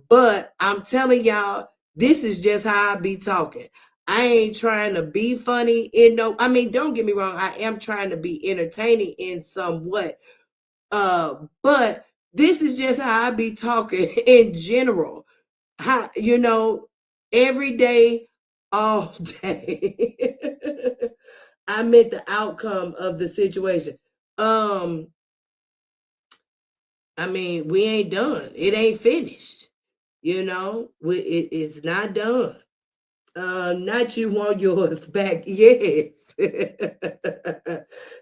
but I'm telling y'all, this is just how I be talking. I ain't trying to be funny I mean, don't get me wrong, I am trying to be entertaining in somewhat. But this is just how I be talking in general. How, every day, all day. I meant the outcome of the situation. I mean, we ain't done. It ain't finished. It's not done. Not you want yours back. Yes.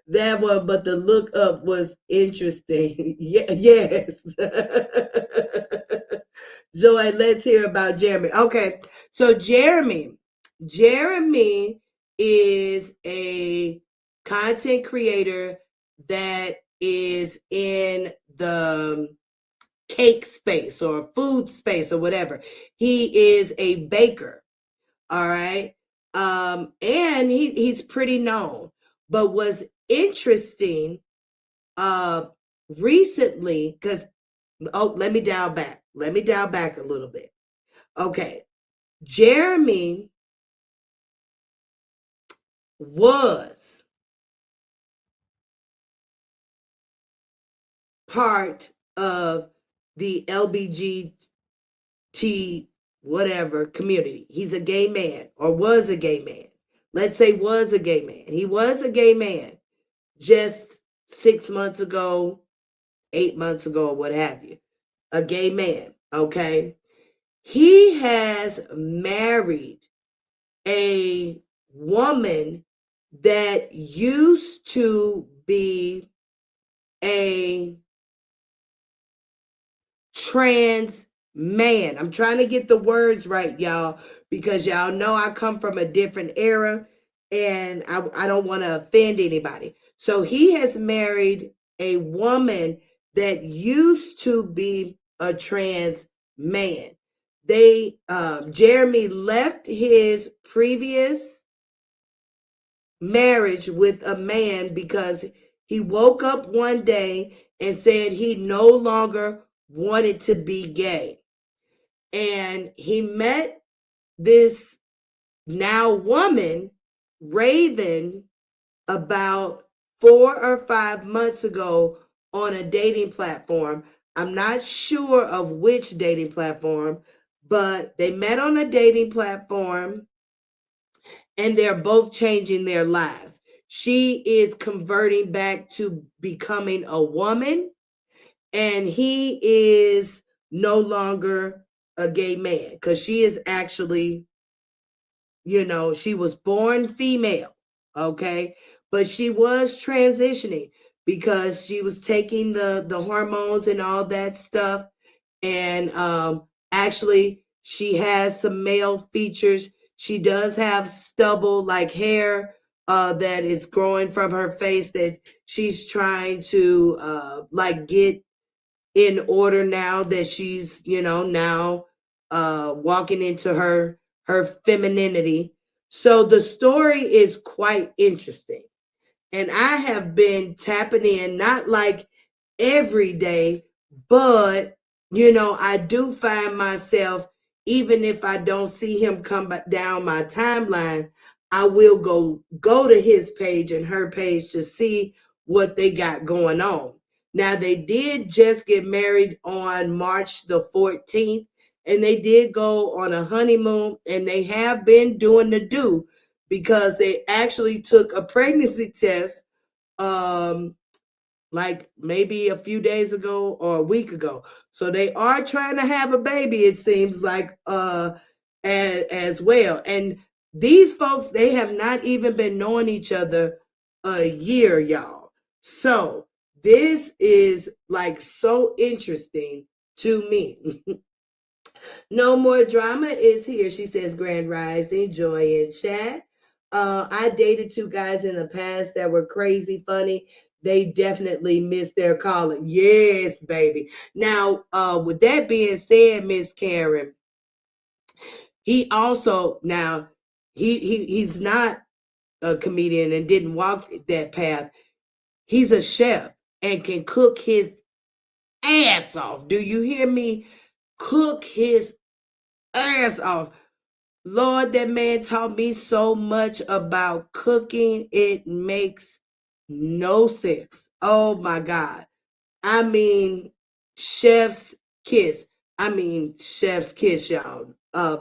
That one, but the look up was interesting. Yes. Joy, let's hear about Jeremy. Okay. So Jeremy is a content creator that is in the cake space or food space or whatever. He is a baker. All right. And he's pretty known. But what's interesting recently, because let me dial back a little bit. Okay. Jeremy was part of the LBGT whatever community. He's a gay man, or was a gay man. Let's say was a gay man. He was a gay man just 6 months ago, 8 months ago, or what have you. A gay man, okay? He has married a woman that used to be a trans man. I'm trying to get the words right, y'all, because y'all know I come from a different era and I don't want to offend anybody. So he has married a woman that used to be a trans man. Jeremy left his previous marriage with a man because he woke up one day and said he no longer wanted to be gay. And he met this now woman, Raven, about 4 or 5 months ago on a dating platform. I'm not sure of which dating platform, but they met on a dating platform and they're both changing their lives. She is converting back to becoming a woman, and he is no longer a gay man because she is actually, she was born female, okay? But she was transitioning because she was taking the hormones and all that stuff. And actually, she has some male features. She does have stubble, like hair that is growing from her face that she's trying to get in order now that she's, now walking into her femininity. So the story is quite interesting. And I have been tapping in, not like every day, but I do find myself, even if I don't see him come down my timeline, I will go to his page and her page to see what they got going on. Now, they did just get married on March the 14th, and they did go on a honeymoon, and they have been doing the do because they actually took a pregnancy test like maybe a few days ago or a week ago. So they are trying to have a baby, it seems like, as well. And these folks, they have not even been knowing each other a year, y'all. So this is like so interesting to me. No More Drama is here. She says, Grand Rising, Joy in chat. I dated 2 guys in the past that were crazy funny. They definitely missed their calling. Yes, baby. Now, with that being said, Miss Karen, he also, now, he's not a comedian and didn't walk that path. He's a chef and can cook his ass off. Do you hear me? Cook his ass off. Lord, that man taught me so much about cooking. It makes no sense. Oh my God. I mean, chef's kiss. Chef's kiss, y'all.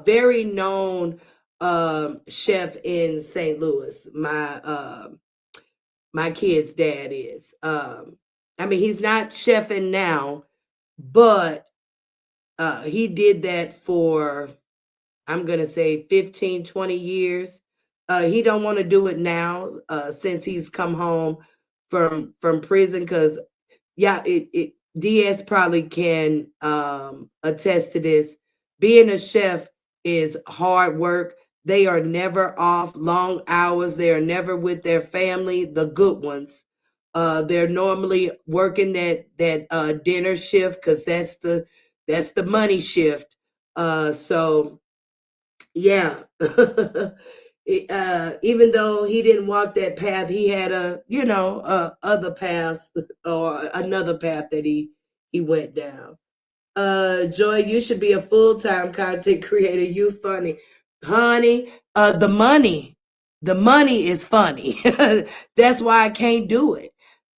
Very known chef in St. Louis. My kid's dad is. He's not chefing now, but he did that for, I'm going to say 15, 20 years. He don't want to do it now since he's come home from prison because, yeah, DS probably can attest to this. Being a chef is hard work. They are never off, long hours. They are never with their family, the good ones. They're normally working that dinner shift because that's the money shift. So yeah. Even though he didn't walk that path, he had other paths or another path that he went down. Joy, you should be a full-time content creator. You funny. Honey, the money is funny. That's why I can't do it.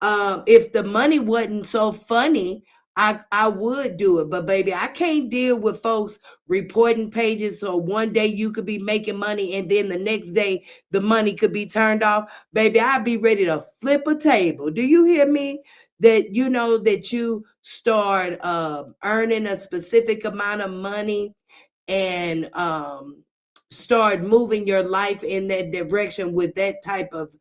If the money wasn't so funny, I would do it. But baby, I can't deal with folks reporting pages. So one day you could be making money and then the next day the money could be turned off. Baby, I'd be ready to flip a table. Do you hear me? That that you start earning a specific amount of money and start moving your life in that direction with that type of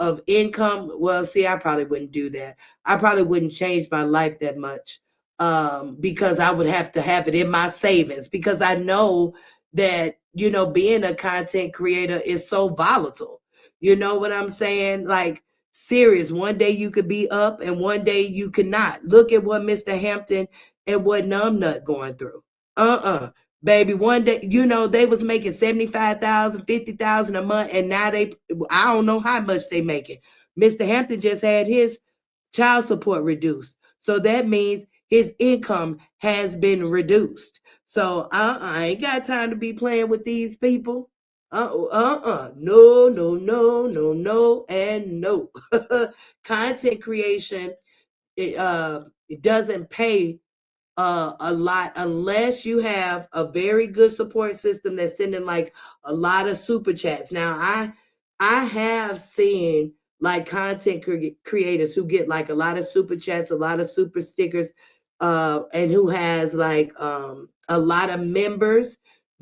of income. Well, see, I probably wouldn't do that. I probably wouldn't change my life that much, because I would have to have it in my savings, because I know that, being a content creator is so volatile. You know what I'm saying? Like, serious. One day you could be up and one day you could not. Look at what Mr. Hampton and what Numbnut going through. Baby, one day, they was making 75,000, 50,000 a month, and now I don't know how much they making. Mr. Hampton just had his child support reduced. So that means his income has been reduced. So I ain't got time to be playing with these people. No, no, no, no, no, and no. Content creation, it doesn't pay a lot unless you have a very good support system that's sending like a lot of super chats. Now, I have seen like content creators who get like a lot of super chats, a lot of super stickers, and who has like a lot of members.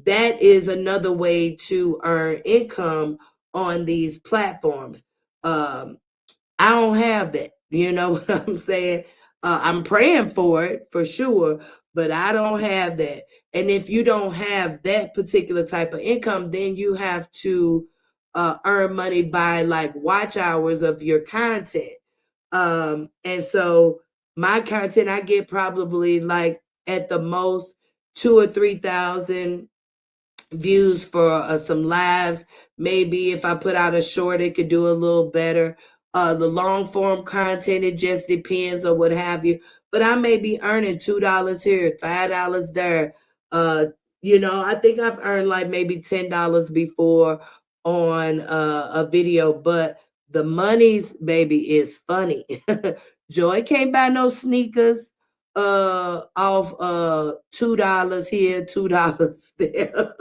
That is another way to earn income on these platforms. I don't have that. You know what I'm saying? I'm praying for it for sure, but I don't have that. And if you don't have that particular type of income, then you have to earn money by like watch hours of your content. And so my content, I get probably like at the most 2 or 3 thousand views for some lives. Maybe if I put out a short, it could do a little better. The long form content, it just depends or what have you. But I may be earning $2 here, $5 there. I think I've earned like maybe $10 before on a video, but the money's baby is funny. Joy can't buy no sneakers off $2 here, $2 there.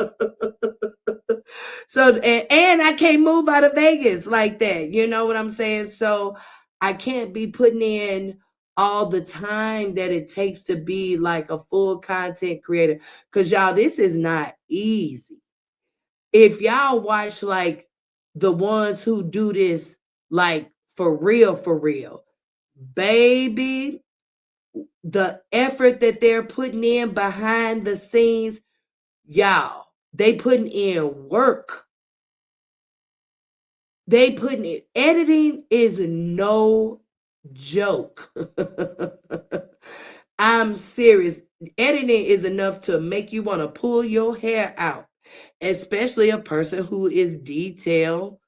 So and I can't move out of Vegas like that. You know what I'm saying? So I can't be putting in all the time that it takes to be like a full content creator. Cause y'all, this is not easy. If y'all watch like the ones who do this like for real, baby, the effort that they're putting in behind the scenes, y'all, they putting in work. They putting it. Editing is no joke. I'm serious. Editing is enough to make you want to pull your hair out, especially a person who is detail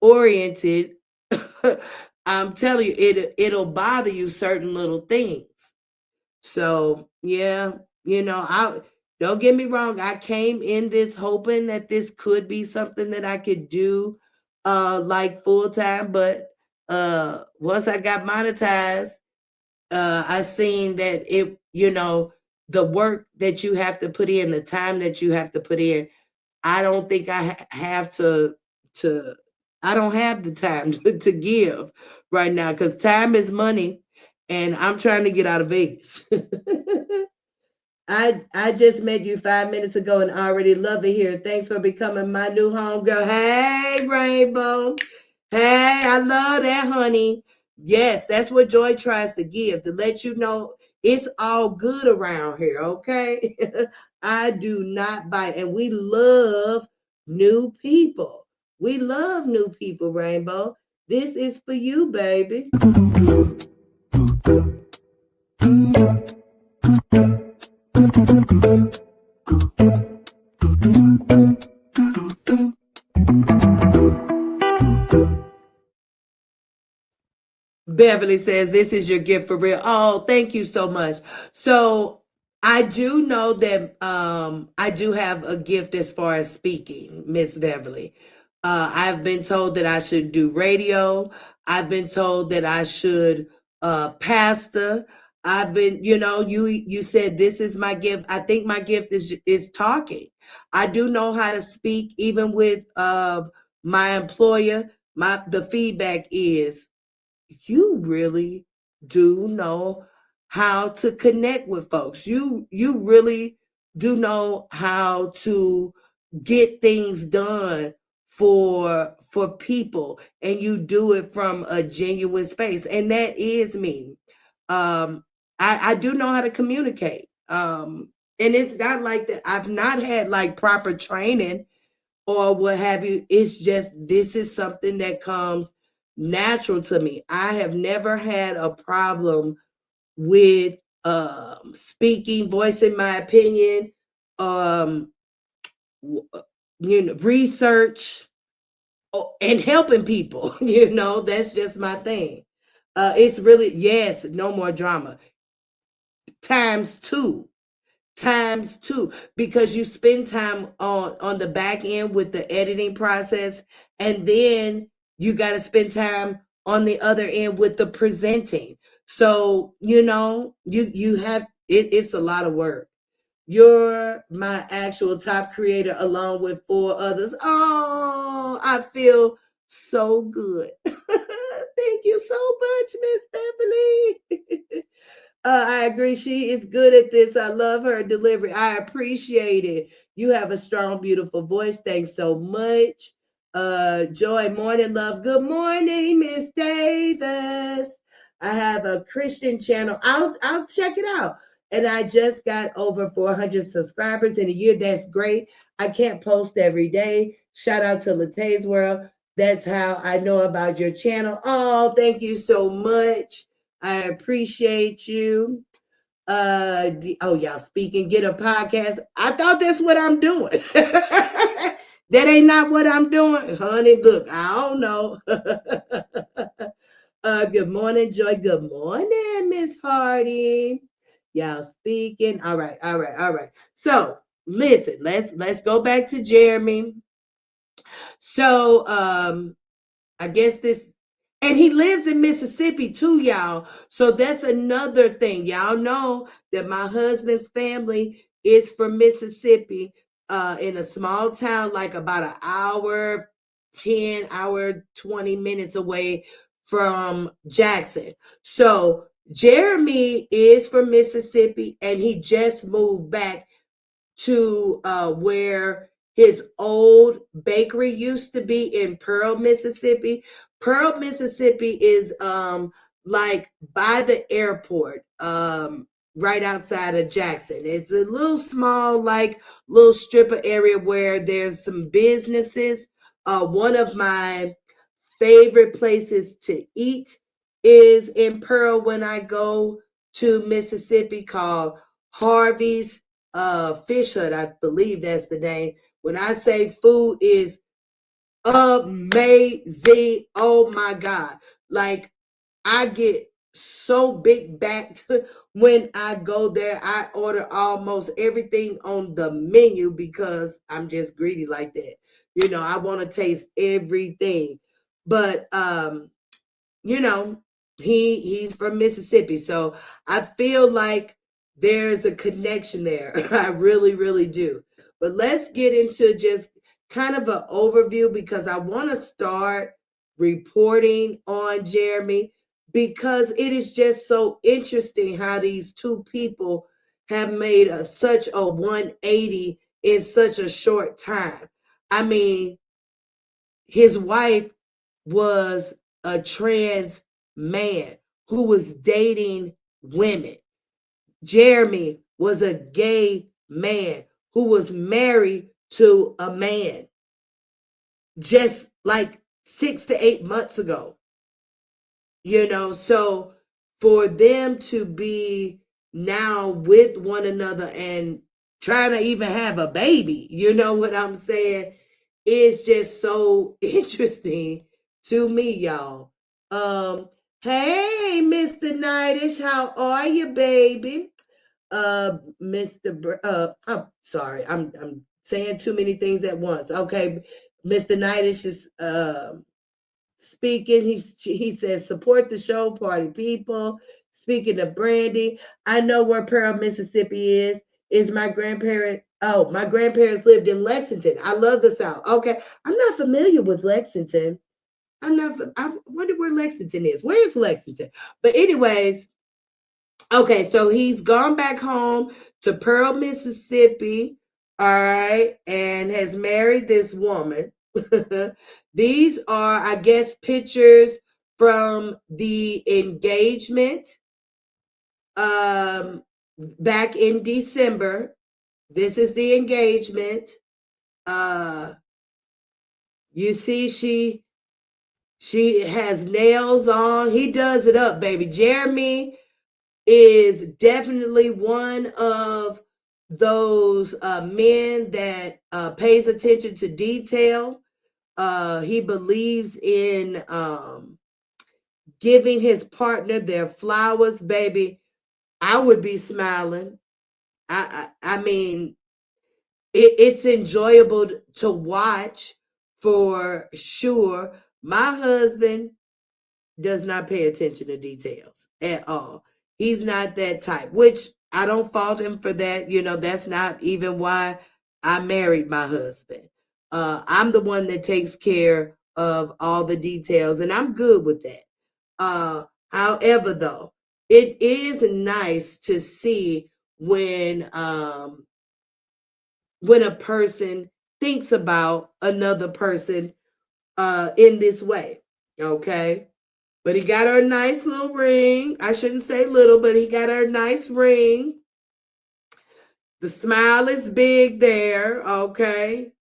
oriented. I'm telling you, it'll bother you certain little things. So yeah, I don't get me wrong. I came in this hoping that this could be something that I could do like full time, but once I got monetized, I seen that the work that you have to put in, the time that you have to put in, I don't think I have to I don't have the time to give right now, because time is money and I'm trying to get out of Vegas. I just met you 5 minutes ago and I already love it here. Thanks for becoming my new homegirl. Hey, Rainbow. Hey, I love that, honey. Yes, that's what Joy tries to give, to let you know it's all good around here, okay? I do not bite. And we love new people. We love new people, Rainbow. This is for you, baby. Beverly says, this is your gift for real. Oh, thank you so much. So I do know that I do have a gift as far as speaking, Miss Beverly. I've been told that I should do radio. I've been told that I should pastor. I've been, you said this is my gift. I think my gift is talking. I do know how to speak, even with my employer. The feedback is, you really do know how to connect with folks. You really do know how to get things done for people, and you do it from a genuine space, and that is me. I do know how to communicate. And it's not like that I've not had like proper training or what have you. It's just this is something that comes natural to me. I have never had a problem with speaking, voicing my opinion, um research, and helping people. That's just my thing. It's really, yes, no more drama times two, times two, because you spend time on the back end with the editing process, and then you got to spend time on the other end with the presenting. So you have it's a lot of work. You're my actual top creator along with four others. Oh, I feel so good. Thank you so much, Miss Beverly. I agree. She is good at this. I love her delivery. I appreciate it. You have a strong, beautiful voice. Thanks so much. Joy, morning, love. Good morning, Miss Davis. I have a Christian channel. I'll check it out. And I just got over 400 subscribers in a year. That's great. I can't post every day. Shout out to Latte's World. That's how I know about your channel. Oh, thank you so much. I appreciate you. Y'all speaking, get a podcast. I thought that's what I'm doing. That ain't not what I'm doing, honey. Look, I don't know. Good morning, Joy. Good morning, Miss Hardy. Y'all speaking. All right. So listen, let's go back to Jeremy. So I guess this, and he lives in Mississippi too, y'all. So that's another thing. Y'all know that my husband's family is from Mississippi, in a small town, like about an hour, 20 minutes away from Jackson. So Jeremy is from Mississippi, and he just moved back to where his old bakery used to be in Pearl, Mississippi. Pearl, Mississippi is like by the airport, right outside of Jackson. It's a little small, like little strip of area where there's some businesses. One of my favorite places to eat is in Pearl when I go to Mississippi, called Harvey's Fish Hut. I believe that's the name. When I say food is amazing, oh my God. Like, I get so big backed when I go there. I order almost everything on the menu because I'm just greedy like that. I want to taste everything. But he's from Mississippi. So I feel like there's a connection there. I really, really do. But let's get into just kind of an overview, because I want to start reporting on Jeremy, because it is just so interesting how these two people have made such a 180 in such a short time. I mean, his wife was a trans man who was dating women. Jeremy was a gay man who was married to a man just like 6 to 8 months ago. So for them to be now with one another and trying to even have a baby, you know what I'm saying? It's just so interesting to me, y'all. Hey, Mr. Nightish, how are you, baby? I'm sorry, I'm saying too many things at once. Okay, Mr. Nightish is speaking. He says, support the show, party people. Speaking of Brandy, I know where Pearl, Mississippi is my grandparents. Oh, my grandparents lived in Lexington. I love the South. Okay, I'm not familiar with Lexington. I wonder where Lexington is. Where is Lexington? But anyways, okay, so he's gone back home to Pearl, Mississippi, all right, and has married this woman. These are, I guess, pictures from the engagement back in December. This is the engagement. You see she has nails on. He does it up, baby. Jeremy is definitely one of those men that pays attention to detail. He believes in giving his partner their flowers, baby. I would be smiling. I mean, it's enjoyable to watch for sure. My husband does not pay attention to details at all. He's not that type, which I don't fault him for that. You know, that's not even why I married my husband. I'm the one that takes care of all the details, and I'm good with that. However, though, it is nice to see when a person thinks about another person in this way. Okay. But he got her a nice little ring. I shouldn't say little, but he got her a nice ring. The smile is big there. Okay.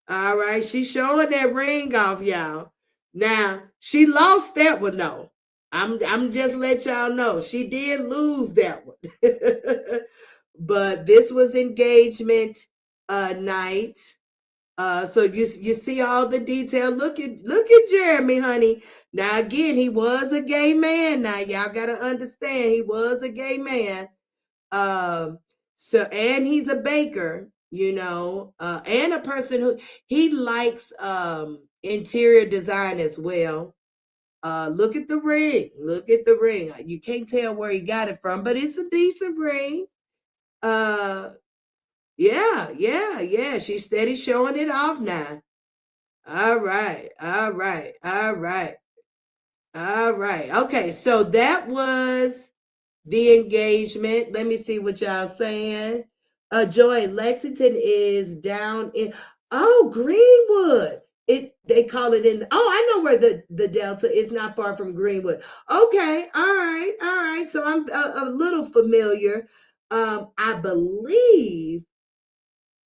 All right. She's showing that ring off, y'all. Now, she lost that one, though. I'm just let y'all know. She did lose that one. But this was engagement night. So you see all the detail. Look at Jeremy, honey. Now again, he was a gay man. Now y'all gotta understand, he was a gay man. So and he's a baker, you know, and a person who he likes interior design as well. Look at the ring. Look at the ring. You can't tell where he got it from, but it's a decent ring. Yeah. She's steady showing it off now. All right. Okay, so that was the engagement. Let me see what y'all saying. Joy Lexington is down in Greenwood. They call it in. I know where the Delta is. Not far from Greenwood. Okay, all right. So I'm a little familiar. I believe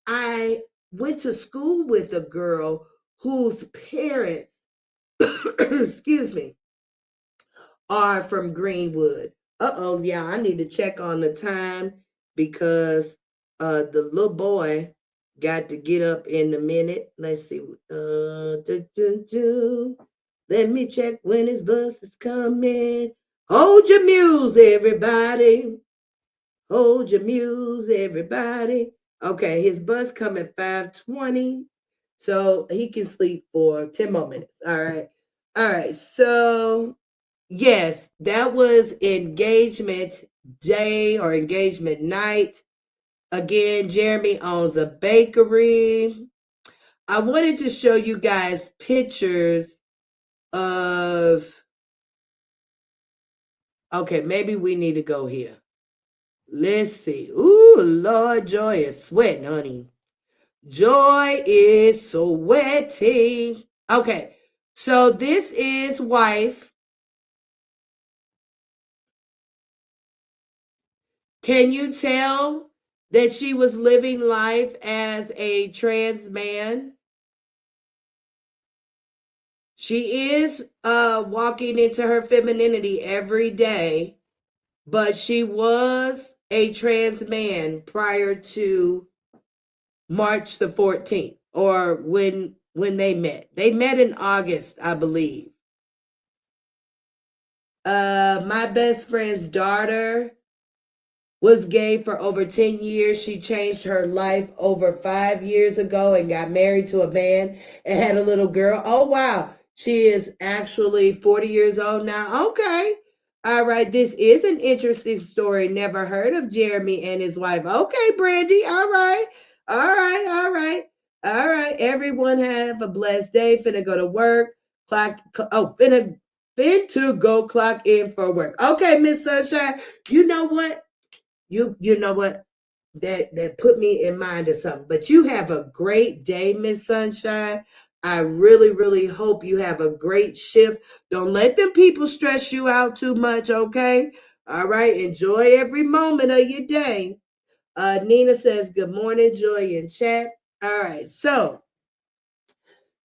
I went to school with a girl whose parents, excuse me, are from Greenwood. Yeah, I need to check on the time because the little boy got to get up in a minute. Let's see. Let me check when his bus is coming. Hold your muse, everybody. Hold your muse, everybody. Okay, his bus come at 5:20, so he can sleep for 10 more minutes. All right. So yes, that was engagement day or engagement night. Again, Jeremy owns a bakery. I wanted to show you guys pictures of. Okay, maybe we need to go here. Let's see. Ooh, Lord, Joy is sweating, honey. Joy is sweating. Okay, so this is wife. Can you tell that she was living life as a trans man? She is walking into her femininity every day, but she was a trans man prior to March the 14th, or when they met. They met in August, I believe. My best friend's daughter was gay for over 10 years. She changed her life over 5 years ago and got married to a man and had a little girl. Oh, wow. She is actually 40 years old now. Okay. All right. This is an interesting story. Never heard of Jeremy and his wife. Okay, Brandy. All right. Everyone have a blessed day. Finna go to work. Finna to go clock in for work. Okay, Miss Sunshine. You know what? You know what? That put me in mind of something. But you have a great day, Miss Sunshine. I really, really hope you have a great shift. Don't let them people stress you out too much, okay? All right. Enjoy every moment of your day. Nina says, good morning, Joy in chat. All right. So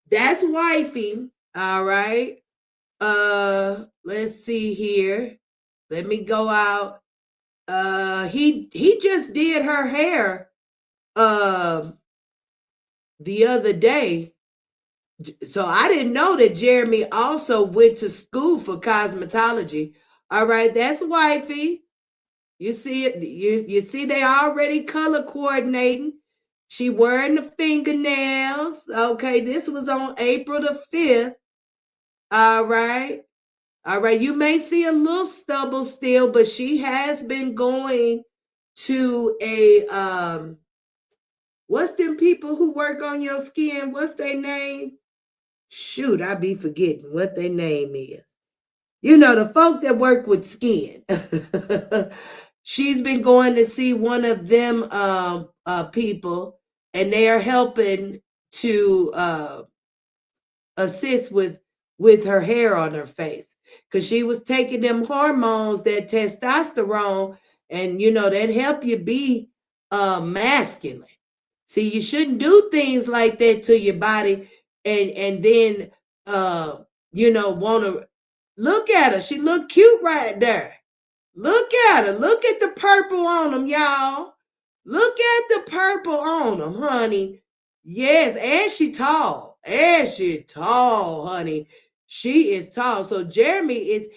that's wifey. All right. Let's see here. Let me go out. He just did her hair the other day. So I didn't know that Jeremy also went to school for cosmetology. All right, that's wifey. You see it, you see they already color coordinating. She wearing the fingernails. Okay, this was on April the 5th. All right. All right, you may see a little stubble still, but she has been going to a what's them people who work on your skin? What's their name? Shoot, I be forgetting what their name is. You know, the folk that work with skin. She's been going to see one of them people, and they are helping to assist with her hair on her face, because she was taking them hormones, that testosterone, and you know that help you be masculine. See, you shouldn't do things like that to your body, and then you know, want to look at her. She look cute right there. Look at her. Look at the purple on them, y'all. Look at the purple on them, honey. Yes, and she tall. And she tall, honey. She is tall. So Jeremy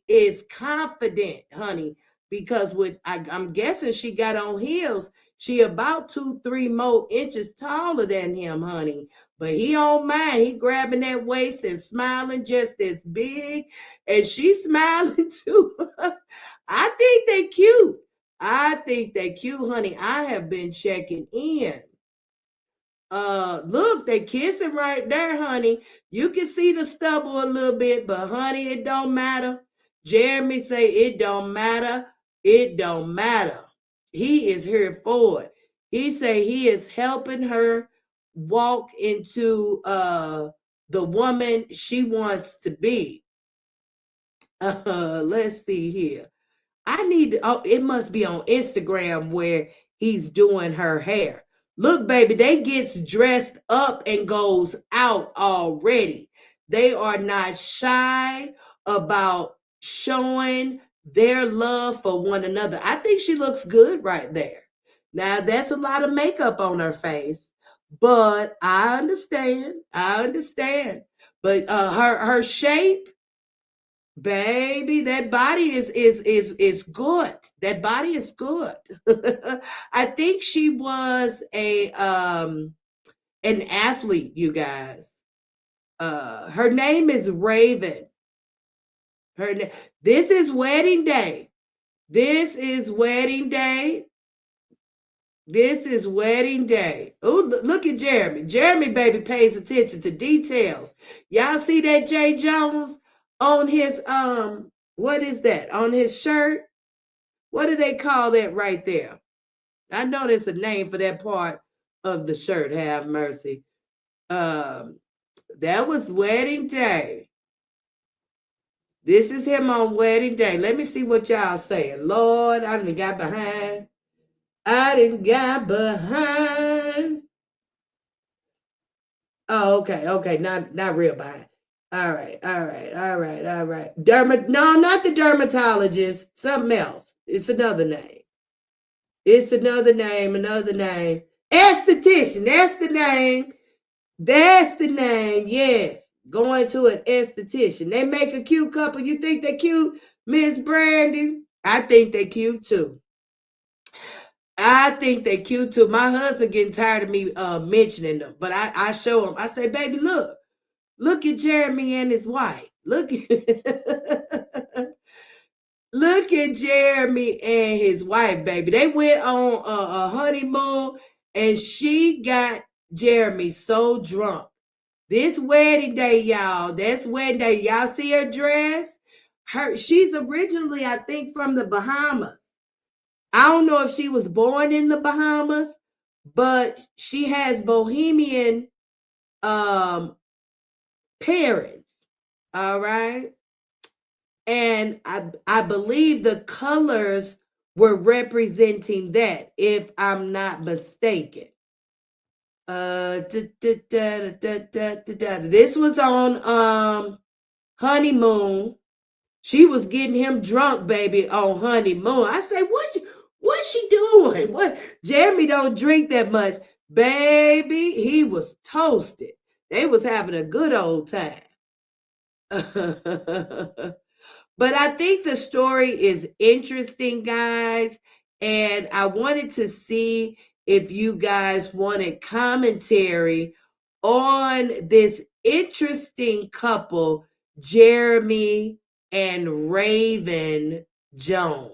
is confident, honey, because I'm guessing she got on heels. She about 2-3 more inches taller than him, honey. But he don't mind. He grabbing that waist and smiling just as big. And she's smiling too. I think they cute. I think they cute, honey. I have been checking in. Look, they kissing right there, honey. You can see the stubble a little bit, but honey, it don't matter. Jeremy say it don't matter. It don't matter. He is here for it. He say he is helping her walk into the woman she wants to be. Let's see here. I need to, oh, it must be on Instagram where he's doing her hair. Look, baby, they gets dressed up and goes out already. They are not shy about showing their love for one another. I think she looks good right there. Now, that's a lot of makeup on her face, but I understand. I understand. But her shape, baby, that body is good. That body is good. I think she was an athlete, you guys. Her name is Raven. This is wedding day. This is wedding day. This is wedding day. Oh, look at Jeremy. Jeremy, baby, pays attention to details. Y'all see that Jay Jones on his what is that? On his shirt? What do they call that right there? I know there's a name for that part of the shirt. Have mercy. That was wedding day. This is him on wedding day. Let me see what y'all saying. Lord, I done got behind. I didn't got behind. Oh, okay. Not real behind. All right. No, not the dermatologist. Something else. It's another name. Another name. Esthetician. That's the name. Yes. Going to an esthetician. They make a cute couple. You think they're cute, Miss Brandy? I think they're cute too. I think they're cute too. My husband getting tired of me mentioning them, but I show him. I say, baby, look at Jeremy and his wife. Look at Jeremy and his wife, baby. They went on a honeymoon, and she got Jeremy so drunk. This wedding day, y'all. That's wedding day. Y'all see her dress? She's originally, I think, from the Bahamas. I don't know if she was born in the Bahamas, but she has Bohemian parents. All right. And I believe the colors were representing that, if I'm not mistaken. This was on honeymoon. She was getting him drunk, baby, on honeymoon. I say, what's she doing? What? Jeremy don't drink that much. Baby, he was toasted. They was having a good old time. But I think the story is interesting, guys. And I wanted to see if you guys wanted commentary on this interesting couple, Jeremy and Raven Jones.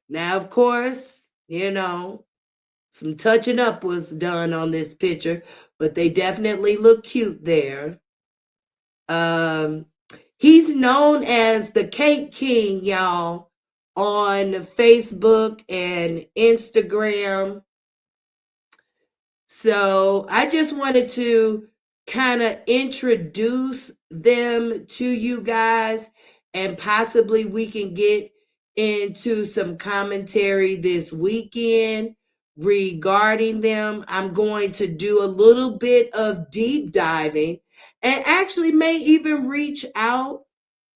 Now, of course, some touching up was done on this picture, but they definitely look cute there. He's known as the Cake King, y'all, on Facebook and Instagram. So I just wanted to kind of introduce them to you guys, and possibly we can get into some commentary this weekend regarding them. I'm going to do a little bit of deep diving, and actually may even reach out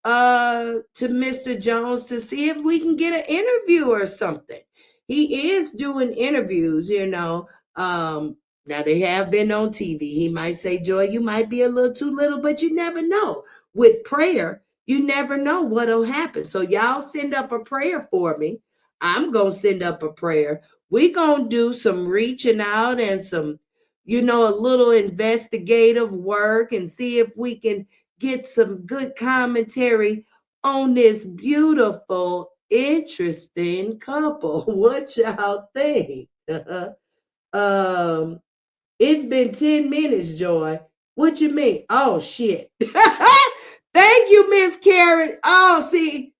to Mr. Jones to see if we can get an interview or something. He is doing interviews, now they have been on TV. He might say, Joy, you might be a little too little, but you never know. With prayer, you never know what'll happen. So y'all send up a prayer for me. I'm going to send up a prayer. We're going to do some reaching out and some, a little investigative work, and see if we can get some good commentary on this beautiful, interesting couple. What y'all think? It's been 10 minutes, Joy. What you mean? Oh, shit. Thank you, Miss Karen. Oh, see,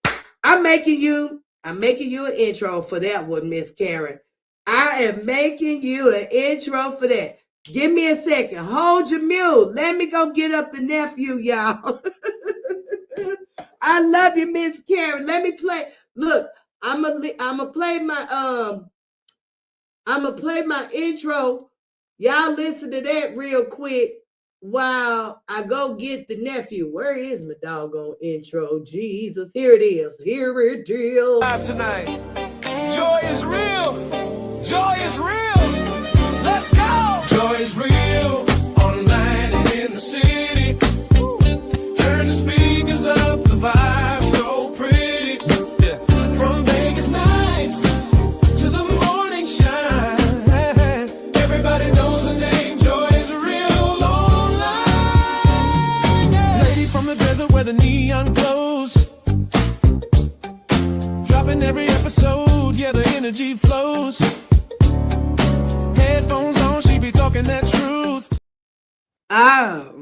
I'm making you an intro for that one, Miss Karen. I am making you an intro for that. Give me a second. Hold your mule. Let me go get up the nephew, y'all. I love you, Miss Karen. Let me play. Look, I'm gonna play my intro. Y'all listen to that real quick while I go get the nephew. Where is my doggone intro? Jesus, here it is. Here it is. Live tonight. Joy is real. Joy is real. Let's go. Joy is real. Online and in the city. Turn the speakers up. The vibe so pretty. Yeah. From Vegas nights to the morning shine. Everybody knows the name. Joy is real online. Lady from the desert where the neon glows. Dropping every episode. Yeah, the energy flows. Headphones on, she be talking that truth. All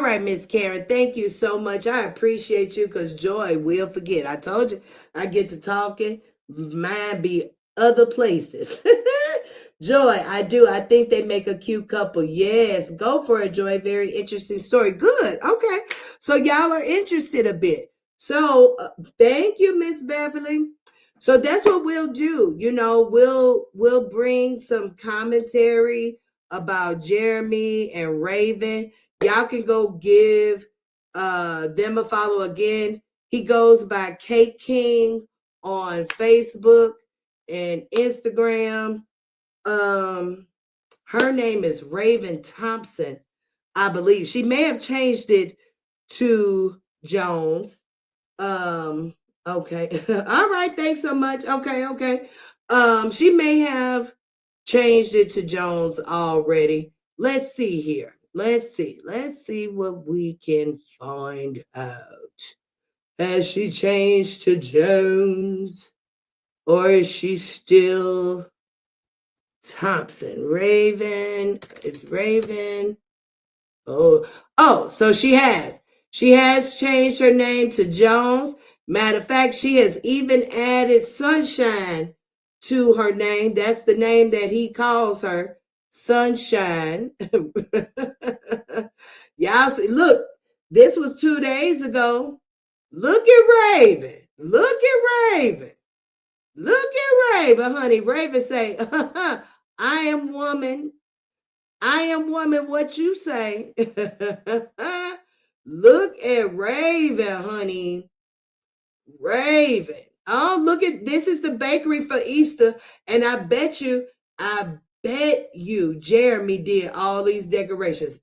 right, Miss Karen. Thank you so much. I appreciate you, because Joy will forget. I told you, I get to talking, mine be other places. Joy, I do. I think they make a cute couple. Yes, go for it, Joy. Very interesting story. Good. Okay. So y'all are interested a bit. So thank you, Miss Beverly. So that's what we'll do. We'll bring some commentary about Jeremy and Raven. Y'all can go give them a follow again. He goes by Cake King on Facebook and Instagram. Her name is Raven Thompson, I believe. She may have changed it to Jones. Okay. All right. Thanks so much. Okay. She may have changed it to Jones already. Let's see here. Let's see what we can find out. Has she changed to Jones, or is she still Thompson? Raven. It's Raven. Oh, so she has. She has changed her name to Jones. Matter of fact, she has even added Sunshine to her name. That's the name that he calls her, Sunshine. Y'all see, look, this was 2 days ago. Look at Raven. Look at Raven. Look at Raven, honey. Raven say, I am woman. I am woman, what you say. Look at Raven, honey. Raven. Oh, look at this is the bakery for Easter. And I bet you, Jeremy did all these decorations.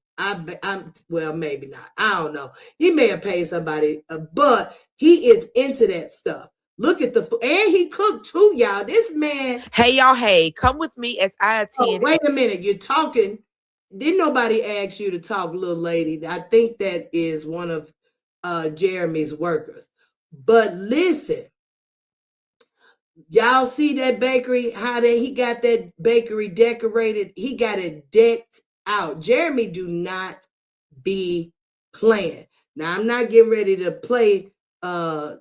Well, maybe not. I don't know. He may have paid somebody, but he is into that stuff. Look at the food. And he cooked too, y'all. This man. Hey, y'all. Hey, come with me as I attend. Wait a minute. You're talking. Didn't nobody ask you to talk, little lady? I think that is one of Jeremy's workers. But listen, y'all see that bakery, how he got that bakery decorated? He got it decked out. Jeremy do not be playing. Now, I'm not getting ready to play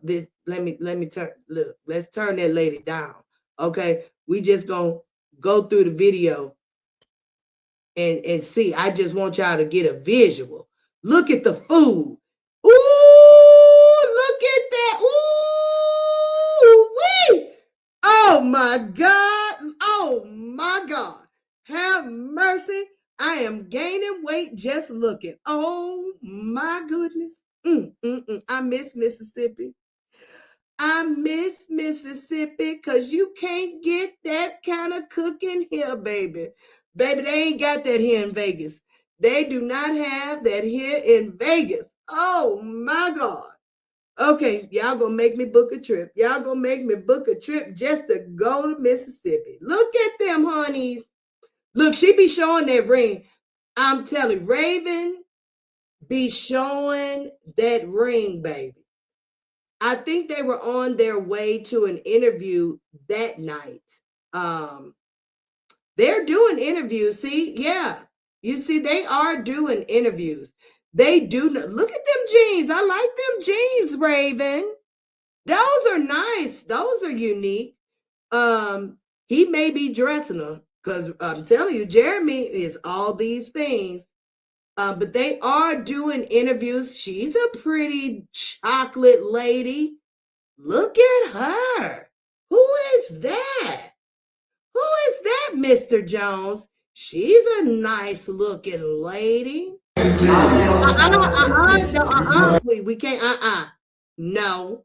this. Let me turn, look, let's turn that lady down. Okay, we just gonna go through the video and see. I just want y'all to get a visual. Look at the food. Ooh, look at that. Ooh, wee. Oh my God. Oh my God. Have mercy. I am gaining weight just looking. Oh my goodness. I miss Mississippi. I miss Mississippi because you can't get that kind of cooking here, baby. Baby, they ain't got that here in Vegas. They do not have that here in Vegas. Oh my God. Okay, y'all gonna make me book a trip. Y'all gonna make me book a trip just to go to Mississippi. Look at them, honeys. Look, she be showing that ring. I'm telling you, Raven be showing that ring, baby. I think they were on their way to an interview that night. They're doing interviews. See, yeah. You see, they are doing interviews. They do. Look at them jeans. I like them jeans, Raven. Those are nice. Those are unique. He may be dressing her because I'm telling you, Jeremy is all these things. But they are doing interviews. She's a pretty chocolate lady. Look at her. Who is that? Who is that, Mr. Jones? She's a nice looking lady. We can't, No.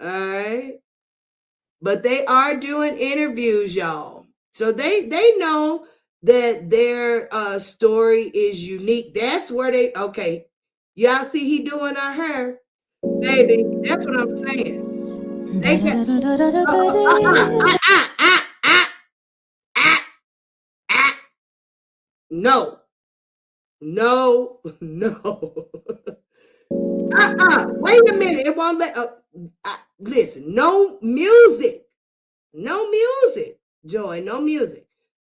All right. But they are doing interviews, y'all. So they know that their story is unique. That's where okay. Y'all see he doing her hair? Baby, that's what I'm saying. They can No. Wait a minute. It won't let listen, no music. No music. Joy, no music.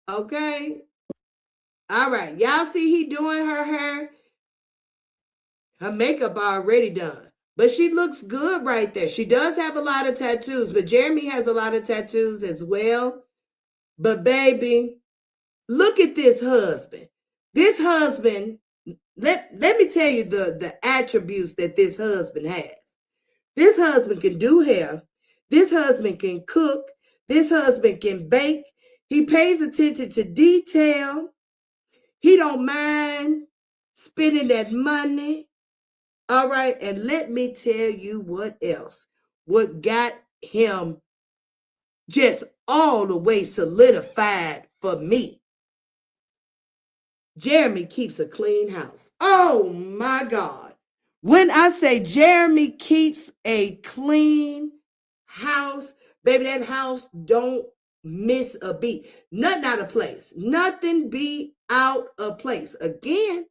Okay. All right. Y'all see he doing her hair? Her makeup already done. But she looks good right there. She does have a lot of tattoos, but Jeremy has a lot of tattoos as well. But baby, look at this husband. This husband, let me tell you the attributes that this husband has. This husband can do hair. This husband can cook. This husband can bake. He pays attention to detail. He don't mind spending that money. All right. And let me tell you what else. What got him just all the way solidified for me. Jeremy keeps a clean house. Oh my God. When I say Jeremy keeps a clean house, baby, that house don't miss a beat. Nothing out of place. Nothing be out of place. Again,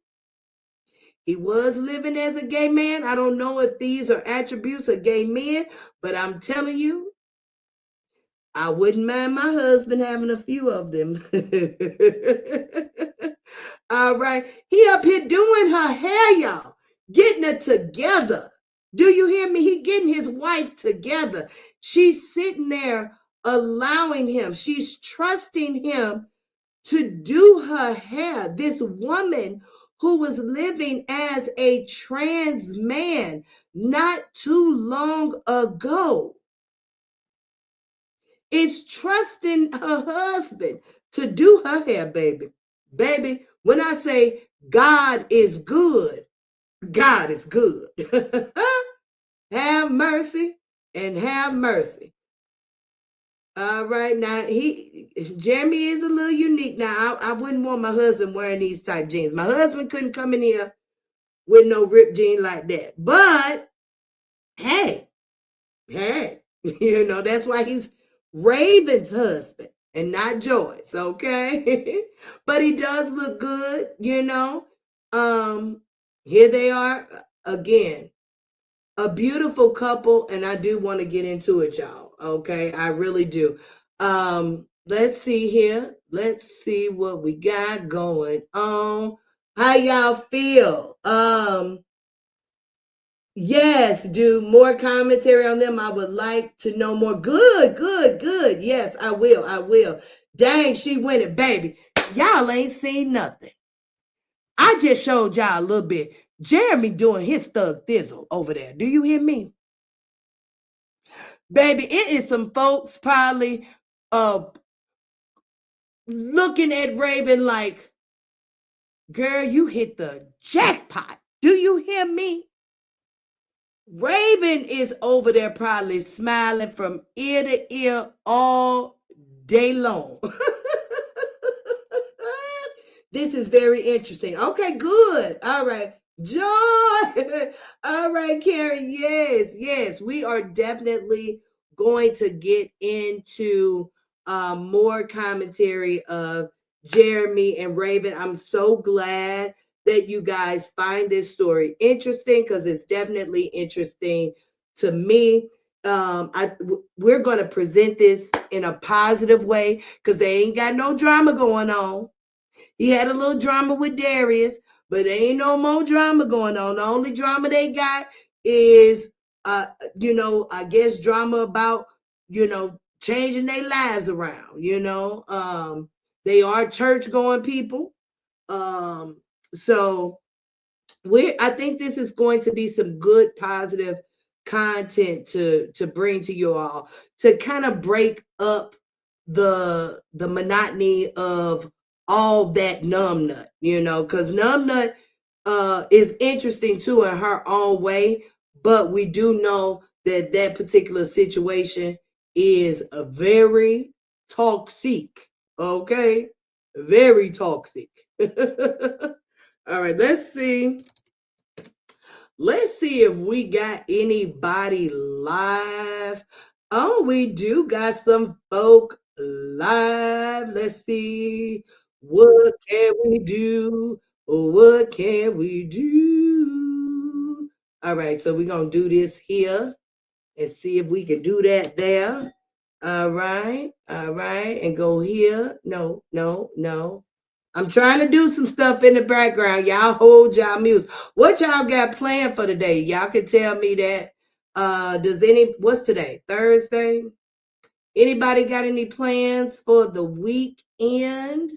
he was living as a gay man. I don't know if these are attributes of gay men, but I'm telling you, I wouldn't mind my husband having a few of them. All right. He up here doing her hair, y'all. Getting it together. Do you hear me? He getting his wife together. She's sitting there allowing him, she's trusting him to do her hair. This woman who was living as a trans man not too long ago is trusting her husband to do her hair, baby. Baby, when I say God is good, God is good. Have mercy and have mercy. All right, now Jeremy is a little unique. Now I wouldn't want my husband wearing these type jeans. My husband couldn't come in here with no ripped jean like that. But hey, that's why he's Raven's husband and not Joyce, okay? But he does look good, Here they are again. A beautiful couple, and I do want to get into it, y'all. Okay, I really do. Let's see here. Let's see what we got going on. How y'all feel? Yes, do more commentary on them. I would like to know more. Good. Yes, I will. Dang, she winning, baby. Y'all ain't seen nothing. I just showed y'all a little bit. Jeremy doing his thug thizzle over there. Do you hear me? Baby, it is some folks probably looking at Raven like, girl, you hit the jackpot. Do you hear me? Raven is over there probably smiling from ear to ear all day long. This is very interesting. Okay, good. All right. Joy. All right, Karen. Yes. We are definitely going to get into more commentary of Jeremy and Raven. I'm so glad that you guys find this story interesting because it's definitely interesting to me. We're going to present this in a positive way because they ain't got no drama going on. He had a little drama with Darius, but there ain't no more drama going on. The only drama they got is, I guess drama about, changing their lives around, they are church going people. So I think this is going to be some good, positive content to bring to you all to kind of break up the monotony of all that numbnut, because numbnut is interesting too in her own way, but we do know that particular situation is a very toxic, okay? Very toxic. All right, let's see. Let's see if we got anybody live. Oh, we do got some folk live. Let's see. What can we do? What can we do? All right, so we're going to do this here and see if we can do that there. All right. And go here. No. I'm trying to do some stuff in the background. Y'all hold y'all muse. What y'all got planned for today? Y'all can tell me that. What's today? Thursday? Anybody got any plans for the weekend?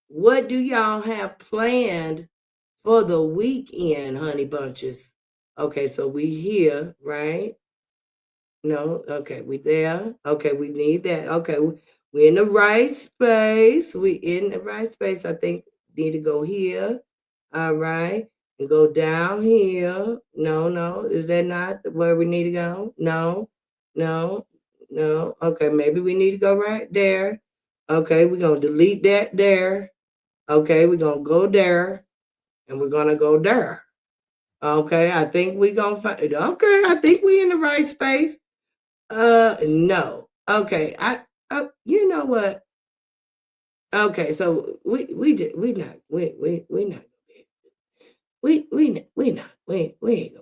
What do y'all have planned for the weekend, honey bunches? Okay, so we here, right? No, okay, we there. Okay, we need that. Okay, we're in the right space. I think need to go here. All right, and go down here. No. Is that not where we need to go? No. Okay, maybe we need to go right there. Okay, we're going to delete that there. Okay, we're going to go there. And we're going to go there. Okay, I think we're going to find it. Okay, I think we're in the right space. No. Okay, you know what? Okay, so we ain't gonna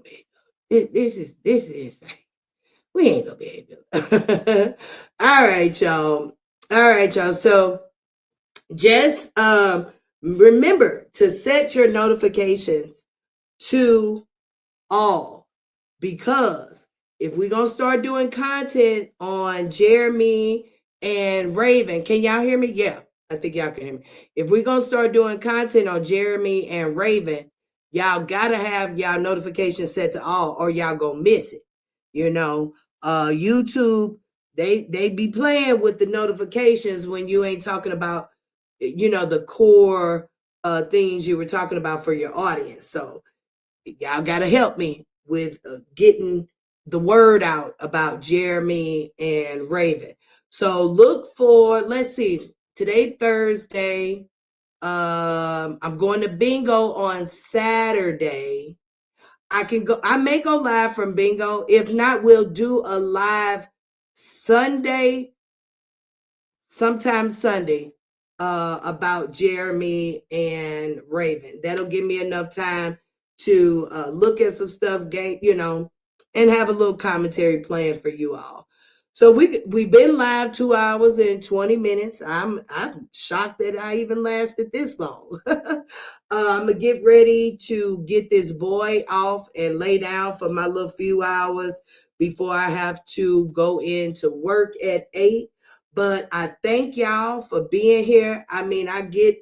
be. This is we ain't gonna be able to. All right, y'all. So just remember to set your notifications to all because if we're going to start doing content on Jeremy and Raven, can y'all hear me? Yeah, I think y'all can hear me. If we're going to start doing content on Jeremy and Raven, y'all got to have y'all notifications set to all or y'all going to miss it. You know, YouTube, they be playing with the notifications when you ain't talking about, you know, the core things you were talking about for your audience. So y'all got to help me with getting the word out about Jeremy and Raven. So look for, let's see, today Thursday. I'm going to bingo on Saturday. I may go live from bingo. If not, we'll do a live Sunday, sometime Sunday, about Jeremy and Raven. That'll give me enough time to look at some stuff, you know, and have a little commentary planned for you all. So we've been live 2 hours and 20 minutes. I'm shocked that I even lasted this long. I'm gonna get ready to get this boy off and lay down for my little few hours before I have to go into work at 8. But I thank y'all for being here. I mean, I get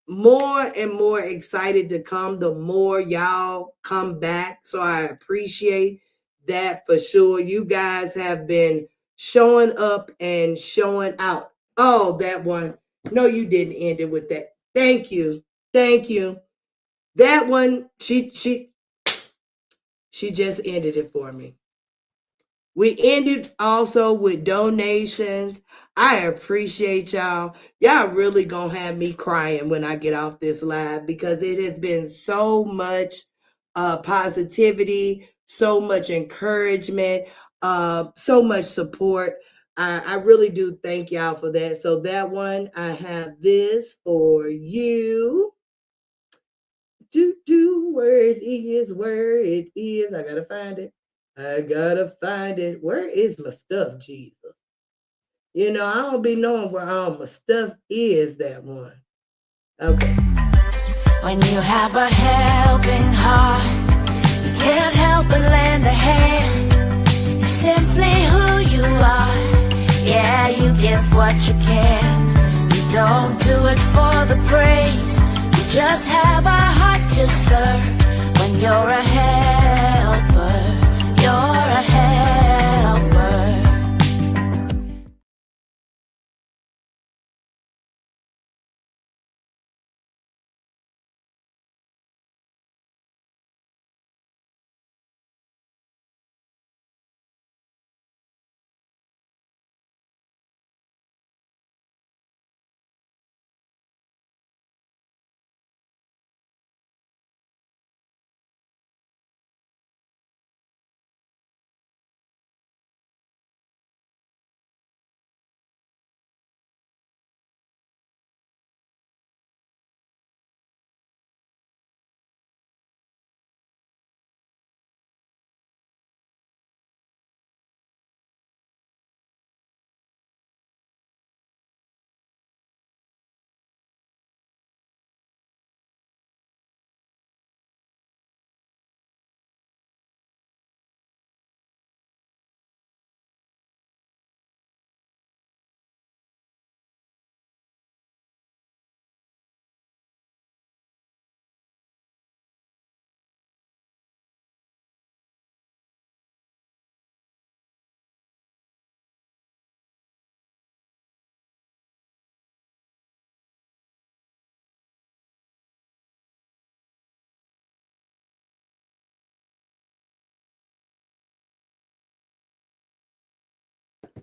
more and more excited to come the more y'all come back. So I appreciate that for sure. You guys have been showing up and showing out. Oh, that one. No, you didn't end it with that. Thank you. Thank you. That one, she just ended it for me. We ended also with donations. I appreciate y'all. Y'all really gonna have me crying when I get off this live because it has been so much positivity, so much encouragement, so much support. I really do thank y'all for that. So that one, I have this for you. Where it is. I gotta find it. Where is my stuff, Jesus? You know, I don't be knowing where all my stuff is, that one. Okay. When you have a helping heart, you can't help but lend a hand. It's simply who you are. Yeah, you give what you can. You don't do it for the praise. You just have a heart to serve. When you're a helper, you're a helper.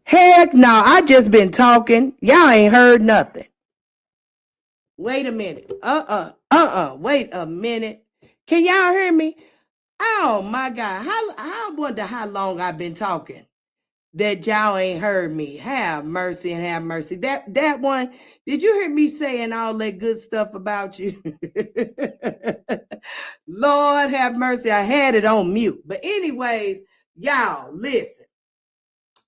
Heck no, I just been talking. Y'all ain't heard nothing. Wait a minute. Wait a minute. Can y'all hear me? Oh my God. I wonder how long I've been talking that y'all ain't heard me. Have mercy and have mercy. That one, did you hear me saying all that good stuff about you? Lord have mercy. I had it on mute. But anyways, y'all listen.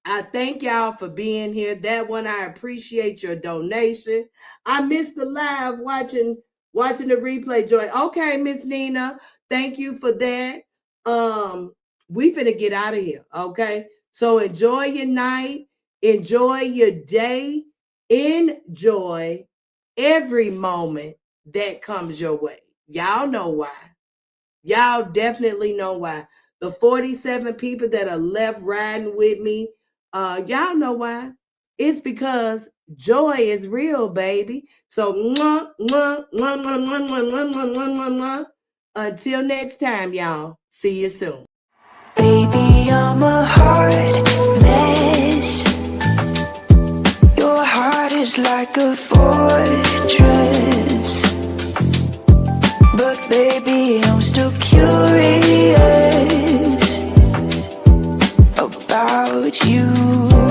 I thank y'all for being here. That one, I appreciate your donation. I missed the live watching the replay, Joy. Okay, Miss Nina, thank you for that. we finna get out of here, okay? So enjoy your night, enjoy your day, enjoy every moment that comes your way. Y'all know why. Y'all definitely know why. The 47 people that are left riding with me, y'all know why. It's because joy is real, baby. So, mwah, mwah, mwah, mwah, mwah, mwah, mwah, mwah, mwah, mwah, mwah. Until next time, y'all. See you soon. Baby, I'm a hard mess. Your heart is like a fortress. But baby, I'm still curious about you.